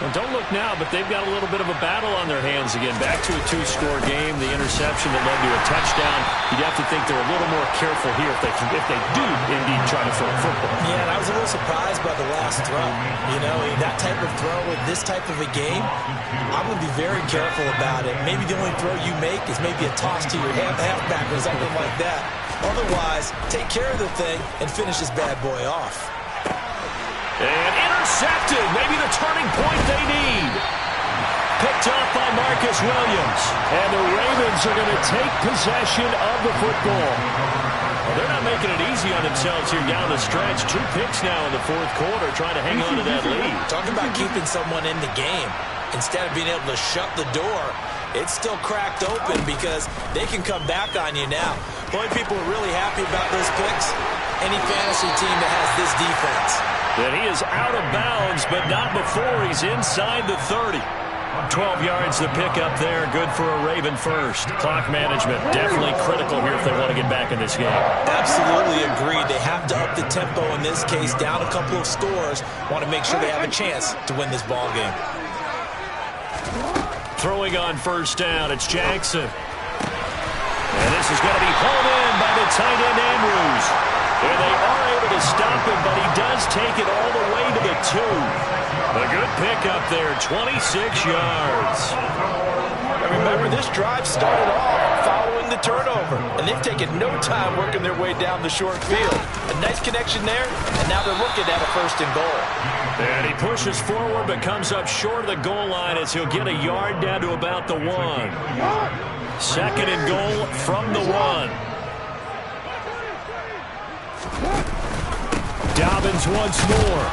Well, don't look now, but they've got a little bit of a battle on their hands again. Back to a 2-score game. The interception that led to a touchdown. You'd have to think they're a little more careful here if they do indeed try to throw a football. Yeah, and I was a little surprised by the last throw. You know, that type of throw with this type of a game, I'm going to be very careful about it. Maybe the only throw you make is maybe a toss to your halfback or something like that. Otherwise, take care of the thing and finish this bad boy off. And intercepted. Maybe the turning point they need. Picked up by Marcus Williams. And the Ravens are going to take possession of the football. Well, they're not making it easy on themselves here down the stretch. 2 picks now in the 4th quarter trying to hang on to that lead. Talk about keeping someone in the game. Instead of being able to shut the door, it's still cracked open because they can come back on you now. The only people who are really happy about those picks, any fantasy team that has this defense. And he is out of bounds, but not before he's inside the 30. 12 yards to pick up there. Good for a Raven first. Clock management definitely critical here if they want to get back in this game. Absolutely agreed. They have to up the tempo in this case. Down a couple of scores. Want to make sure they have a chance to win this ball game. Throwing on 1st down, it's Jackson. And this is going to be pulled in by the tight end Andrews. And they are able to stop him, but he does take it all the way to the 2. A good pickup there, 26 yards. And remember, this drive started off following the turnover, and they've taken no time working their way down the short field. A nice connection there, and now they're looking at a 1st and goal. And he pushes forward, but comes up short of the goal line as he'll get a yard down to about the 1. 2nd and goal from the 1. Dobbins once more.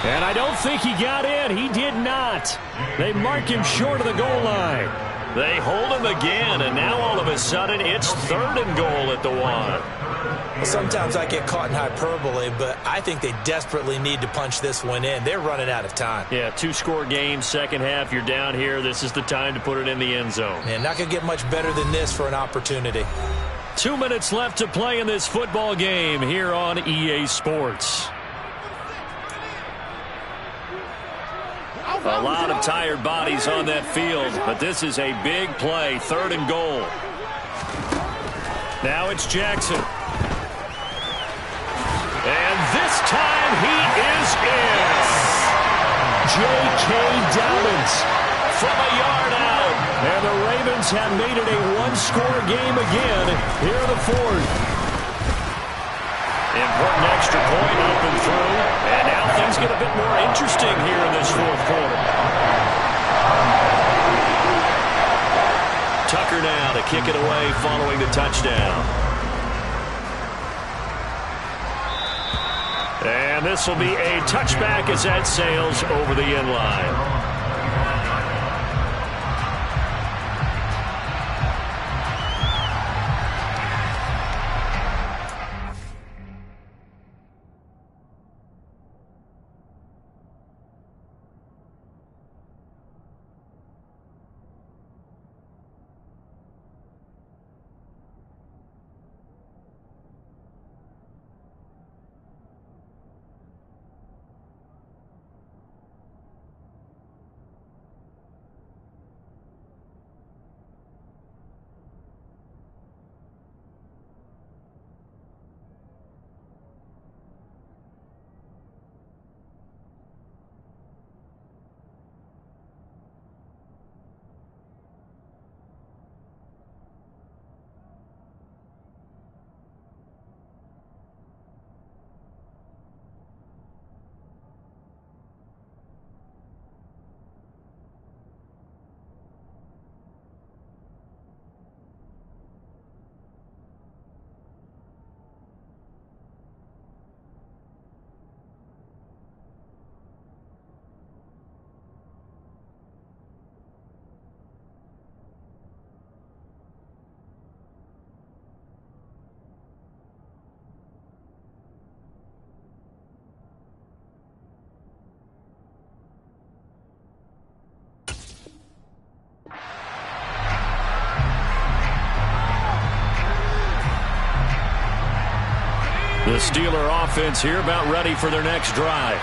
And I don't think he got in. He did not. They mark him short of the goal line. They hold him again, and now all of a sudden it's 3rd and goal at the 1. Well, sometimes I get caught in hyperbole, but I think they desperately need to punch this one in. They're running out of time. Yeah, 2-score game, 2nd half. You're down here. This is the time to put it in the end zone. Man, not going to get much better than this for an opportunity. 2 minutes left to play in this football game here on EA Sports. A lot of tired bodies on that field, but this is a big play, 3rd and goal. Now it's Jackson. And this time he is in. J.K. Dobbins from a yard out. And the Ravens have made it a one-score game again here in the 4th. Important extra point up and through. And now things get a bit more interesting here in this 4th quarter. Tucker now to kick it away following the touchdown. And this will be a touchback as that sails over the end line. The Steeler offense here about ready for their next drive.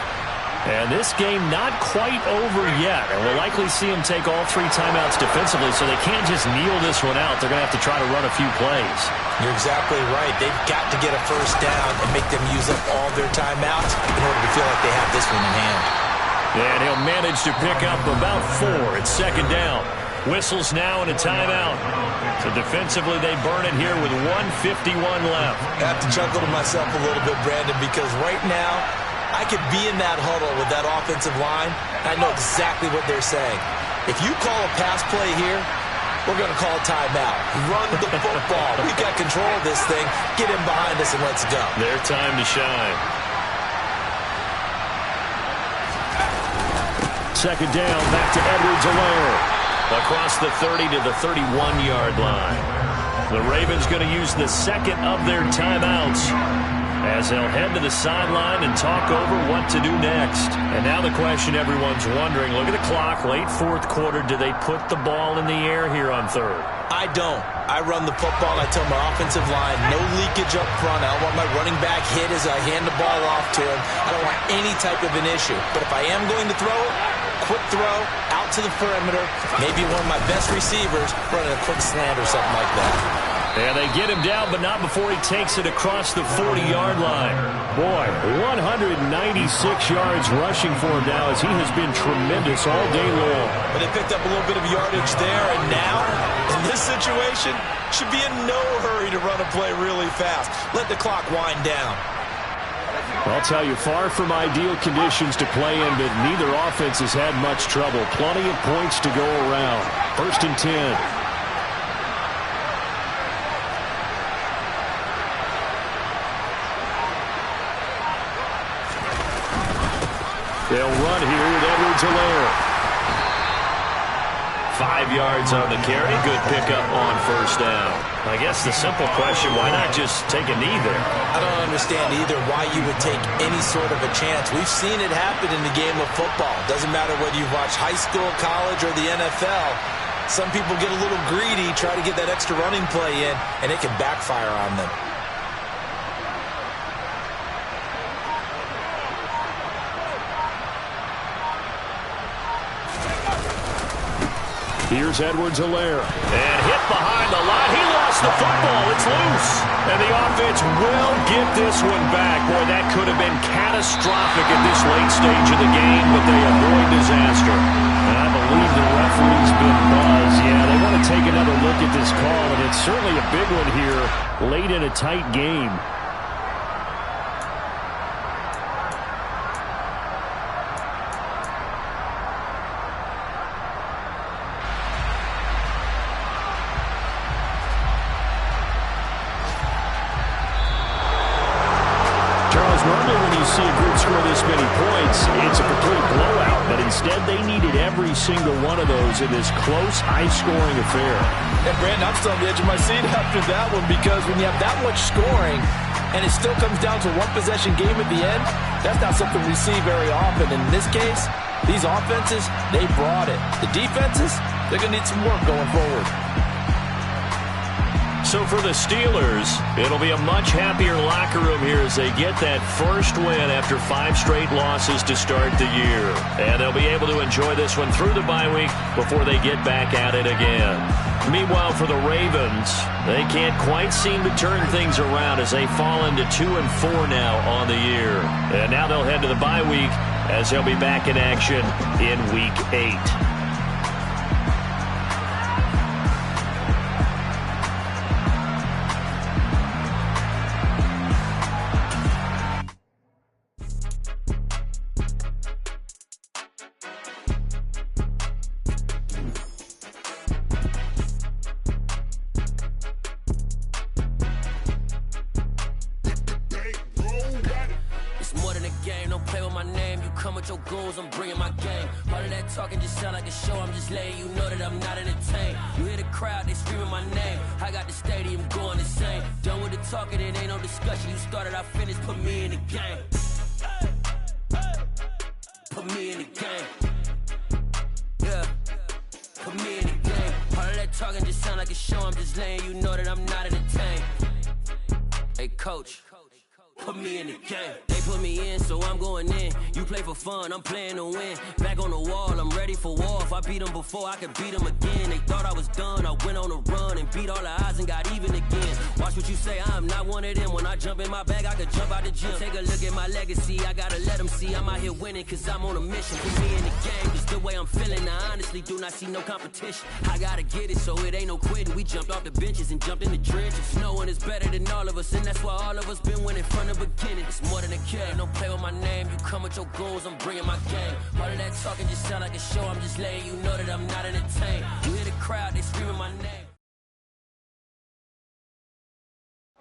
And this game not quite over yet. And we'll likely see them take all 3 timeouts defensively, so they can't just kneel this one out. They're going to have to try to run a few plays. You're exactly right. They've got to get a first down and make them use up all their timeouts in order to feel like they have this one in hand. And he'll manage to pick up about 4. It's 2nd down. Whistles now and a timeout. So defensively, they burn it here with 1:51 left. I have to chuckle to myself a little bit, Brandon, because right now, I could be in that huddle with that offensive line. I know exactly what they're saying. If you call a pass play here, we're going to call a timeout. Run the football. We've got control of this thing. Get him behind us and let's go. Their time to shine. 2nd down, back to Edwards-Helaire. Across the 30 to the 31-yard line. The Ravens going to use the 2nd of their timeouts as they'll head to the sideline and talk over what to do next. And now the question everyone's wondering, look at the clock, late 4th quarter, do they put the ball in the air here on 3rd? I don't. I run the football. I tell my offensive line, no leakage up front. I don't want my running back hit as I hand the ball off to him. I don't want any type of an issue. But if I am going to throw it, quick throw, out to the perimeter, maybe one of my best receivers running a quick slant or something like that. And they get him down, but not before he takes it across the 40-yard line. Boy, 196 yards rushing for him now as he has been tremendous all day long. But they picked up a little bit of yardage there, and now, in this situation, should be in no hurry to run a play really fast. Let the clock wind down. I'll tell you, far from ideal conditions to play in, but neither offense has had much trouble. Plenty of points to go around. 1st and 10. They'll run here with Edwards-Helaire. 5 yards on the carry. Good pickup on 1st down. I guess the simple question, why not just take a knee there? I don't understand either why you would take any sort of a chance. We've seen it happen in the game of football. Doesn't matter whether you watch high school, college, or the NFL. Some people get a little greedy, try to get that extra running play in, and it can backfire on them. Here's Edwards-Helaire. And hit behind the line. He lost the football. It's loose. And the offense will get this one back. Boy, that could have been catastrophic at this late stage of the game, but they avoid disaster. And I believe the referee's been buzzed. Yeah, they want to take another look at this call, and it's certainly a big one here late in a tight game. Normally when you see a group score this many points, it's a complete blowout. But instead, they needed every single one of those in this close, high-scoring affair. And Brandon, I'm still on the edge of my seat after that one, because when you have that much scoring and it still comes down to one-possession game at the end, that's not something we see very often. In this case, these offenses, they brought it. The defenses, they're going to need some work going forward. So for the Steelers, it'll be a much happier locker room here as they get that first win after 5 straight losses to start the year. And they'll be able to enjoy this one through the bye week before they get back at it again. Meanwhile, for the Ravens, they can't quite seem to turn things around as they fall into 2-4 now on the year. And now they'll head to the bye week as they'll be back in action in Week 8. I'm playing to win. Back on the wall, I'm ready for war. If I beat them before, I could beat them again. They thought I was done. I went on a run and beat all the odds and got even again. Watch what you say, I'm not one of them. When I jump in my bag, I could jump out the gym. Take a look at my legacy, I gotta let them see I'm out here winning, cause I'm on a mission. Put me in the game, just the way I'm feeling. I honestly do not see no competition. I gotta get it, so it ain't no quitting. We jumped off the benches and jumped in the trenches. No one is better than all of us, and that's why all of us been winning from the beginning. It's more than a game, don't play with my name. You come with your goals, I'm bringing my game. All of that talking just sound like a show. I'm just letting you know that I'm not entertained. You hear the crowd, they screaming my name.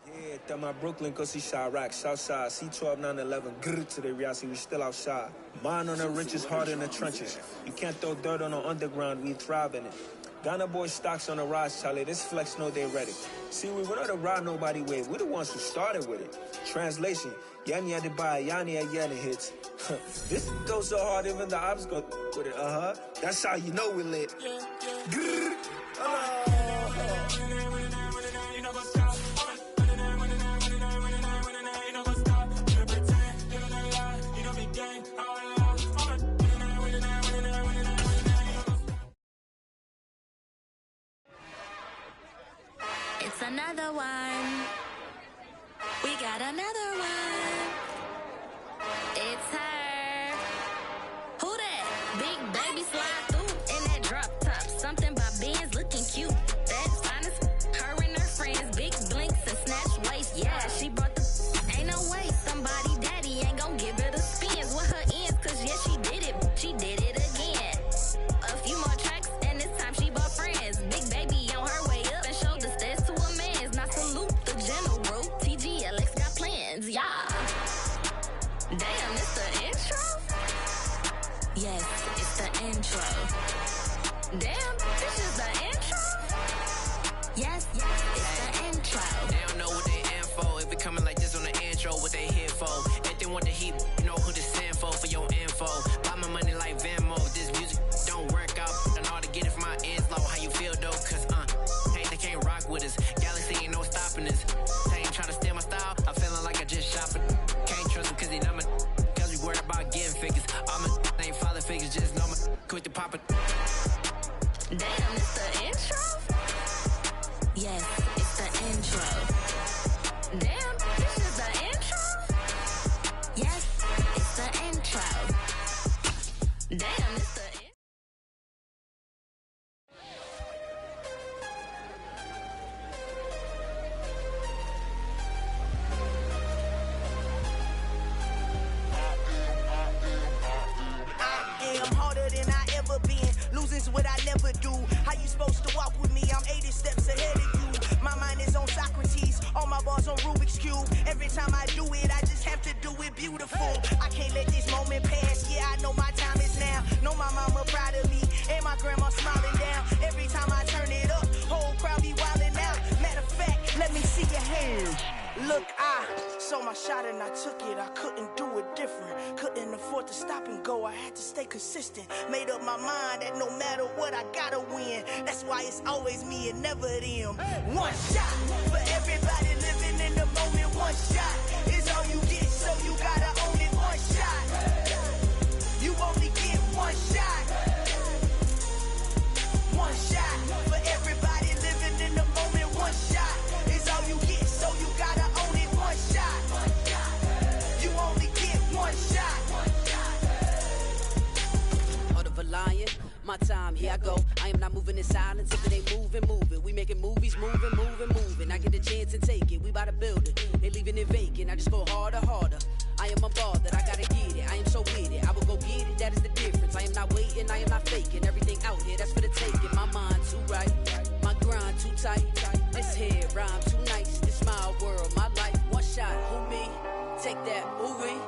Yeah, that my Brooklyn, cause he shot rock, Southside, C12, 911, grrr to the Riasi, we still outside. Mine on the riches, hard in the trenches. You can't throw dirt on the underground, we thrive in it. Ghana boy stocks on the rise, Charlie. This flex know they ready. See, we were not to ride nobody wave. We're the ones who started with it. Translation, Yanni had to buy, Yanni had Yanni hits. This goes so hard, even the ops go with it. That's how you know we lit. Grrr. It's another one. We got another one. It's her. Who that? Big baby slide through in that drop top. Something by Benz looking cute. That's honest. Her and her friends, big blinks and snatch waist. Yeah, she brought the. Ain't no way somebody daddy ain't gon' give her the spins with her ends. Cause yeah, she did it. She did it again. A few more tracks and this time she bought friends. Big baby on her way up and showed the stairs to a man's. Not salute the general. TGLX got plans, yeah. Damn, it's the intro? Yes, it's the intro. Damn, this is the intro? Yes, it's the intro. They don't know what they in for. If it coming like this on the intro, what they here for? If they want the heat, you know who to send for your info. Buy my money like Venmo. This music don't work out. I know how to get it from my ends low. How you feel though? Cause hey, they can't rock with us. Galaxy ain't no stopping us. They ain't trying to steal my style. I'm feeling like I just shopping. Can't trust them cause they number. Cause we worried about getting figures. All my ain't father figures. Just know my quick to pop it. Damn, How you supposed to walk with me? I'm 80 steps ahead of you. My mind is on Socrates, all my bars on Rubik's Cube. Every time I do it, I just have to do it beautiful. I can't let this moment pass. Yeah, I know my time is now. Know my mama proud of me, and my grandma smiling down. Every time I turn it up, whole crowd be wildin' out. Matter of fact, let me see your hands. Look, I saw my shot and I took it. I couldn't do it different. Couldn't afford to stop and go. I had to stay consistent. Made up my mind that no matter what, I gotta win. That's why it's always me and never them. One shot for everybody living in the moment. One shot is all you get, so you gotta own it. One shot. You only get one shot. One shot for everybody living in the moment. One shot is all you get, so you gotta own it. One shot. You only get one shot. Heart of a lion, my time, here I go. I am not moving in silence. If it ain't moving, move it. We making movies, moving, moving, moving. I get a chance and take it. We bout to build it. They leaving it vacant. I just go harder, harder. I am a ball that I gotta get it. I am so with it. I will go get it. That is the difference. I am not waiting. I am not faking. Everything out here, that's for the taking. My mind too right. My grind too tight. This head rhyme too nice. This my world, my life. One shot, who me? Take that, movie.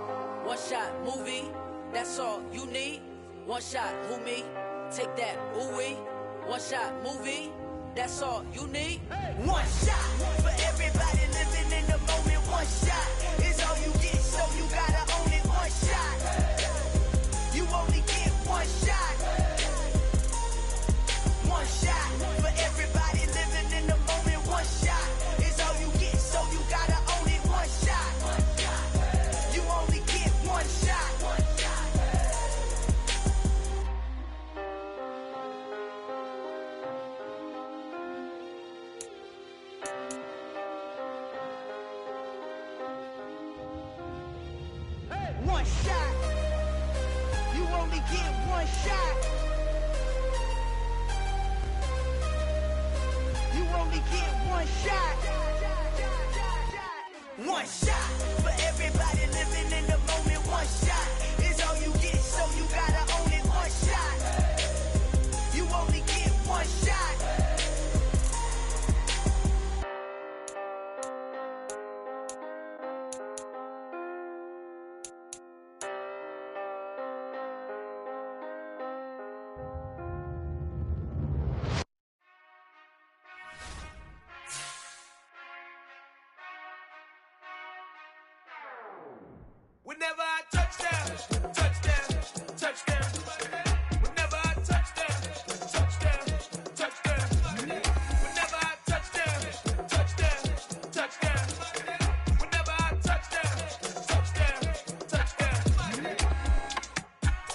One shot, movie. That's all you need. One shot, who me? Take that, ooh-wee. One shot, movie. That's all you need. One shot for everybody living in the moment. One shot is all you get, so you gotta own it. One shot. You only get one shot. One shot for everybody living in the moment. One shot is all you get, so you gotta own it. One shot. You only get one shot. One shot. You only get one shot. You only get one shot. One shot for everybody living in the moment. One shot is all you get, so you gotta own it. One shot. You only get one shot. Whenever I touchdown, touchdown, touchdown. Whenever I touchdown, touchdown, touchdown. Whenever I touchdown, touchdown, touchdown. Whenever I touchdown, touchdown, touchdown.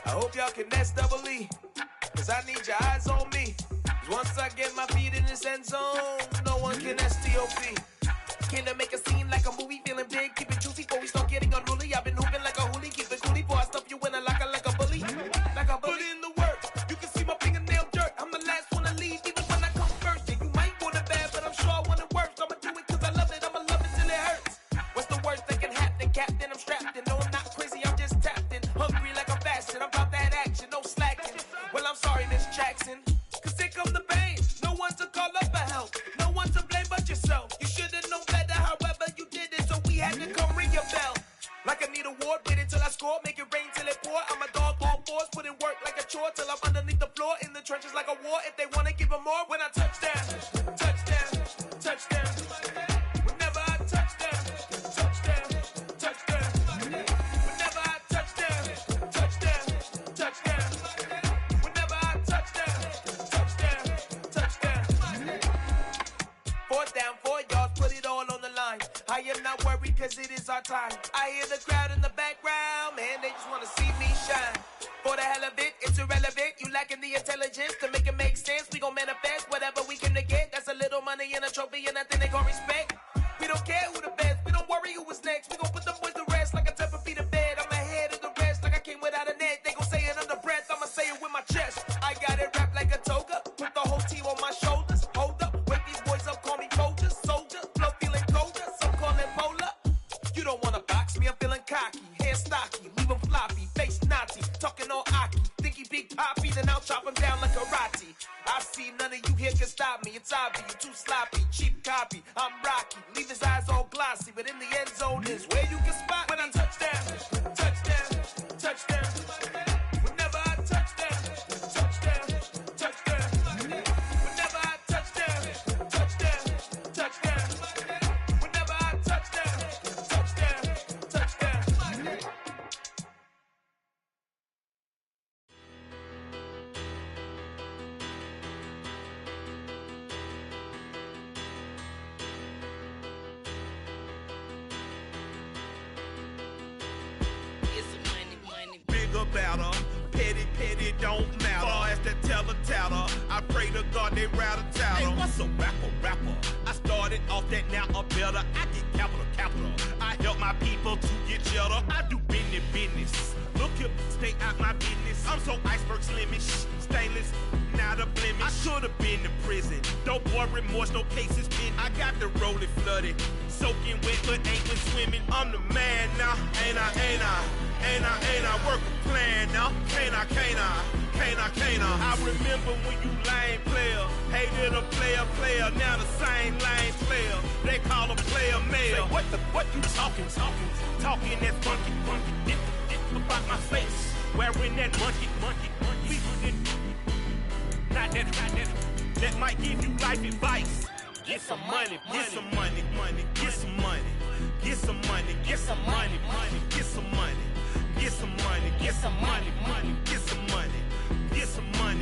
I hope y'all can nest double E, cause I need your eyes on me. Cause once I get my feet in this end zone, no one can STOP. Can I make a scene like a movie, feeling big, keep it juicy before we start getting unruly. I've been hooping like a hoolie, keep it coolie before I stuff you in a locker like a bully. Like a bully. Put in the work, you can see my fingernail dirt. I'm the last one to leave, even when I come first. And you might want it bad, but I'm sure I want it worse. I'ma do it cause I love it, I'ma love it till it hurts. What's the worst that can happen, Captain? I'm strapped in, no I'm not crazy, I'm just tapped in. Hungry like I'm fasting, I'm about that action, no slacking. Well I'm sorry Miss Jackson, cause here come the pain. No one to call up for help, no one to blame but yourself. You should've known better, however you did it, so we had to come ring your bell. Like I need a ward, wait until I score, make it rain till it pour. I'm a dog on force, put in work like a chore till I'm underneath the floor, in the trenches like a war. If they wanna give them more, when I touchdown, touchdown, touchdown. Whenever I touchdown, touchdown, touchdown. Whenever I touchdown, touchdown, touchdown. Whenever I touchdown, touchdown, touchdown. Fourth down, 4 yards, put it all on the line. I am not worried cause it is our time. I hear the crowd in the background, man, they just wanna see me shine. For the hell of it, it's irrelevant. You lacking the intelligence to make it make sense. We gon' manifest whatever we can to get. That's a little money and a trophy and nothing they gon' respect. We don't care who the best, we don't worry who was next. We gon' put them boys to rest like a Tempur-Pedic bed. I'm ahead of the rest like I came without a net. They gon' say it under breath, I'ma say it with my chest. I got it wrapped like a toga, put the whole team on my shoulders. Hold up, wake these boys up, call me soldier, soldier. Flow feeling colder, some call it polar. You don't wanna box me, I'm feeling cocky. Hair stocky, leave him floppy, face naughty. Talking all aki, think he big poppy, then I'll chop him down like karate. I see nothing Rocky, I'm Rocky. Leave his eyes all glossy, but in the end zone is where you can spot when I touchdown, touchdown, touchdown. Whenever I touchdown, touchdown, touchdown. Whenever I touchdown, touchdown, touchdown. Whenever I touchdown, touchdown, touchdown. Better, petty, don't matter. Far as that teller, I pray to God they rattle tattle. Hey, what's a rapper? I started off that, now I'm better. I get capital. I help my people to get cheddar. I do business. Look here, stay out my business. I'm so iceberg slimish, stainless, not a blemish. I should've been in prison. Don't boy remorse, no cases pinned. I got the rolling flooded, soaking wet, but ain't been swimming. I'm the man now, ain't I work a plan now. Can't I? I remember when you lame player, hated a player, now the same lame player. They call a player male. Say, what you talking that funky. Get about my face, wearing that monkey. Not that. That might give you life advice. Get some money. Get some money. Get some money. Get some money. Get some money. Get some money. Get some money. Get some money. Get some money. Get some money.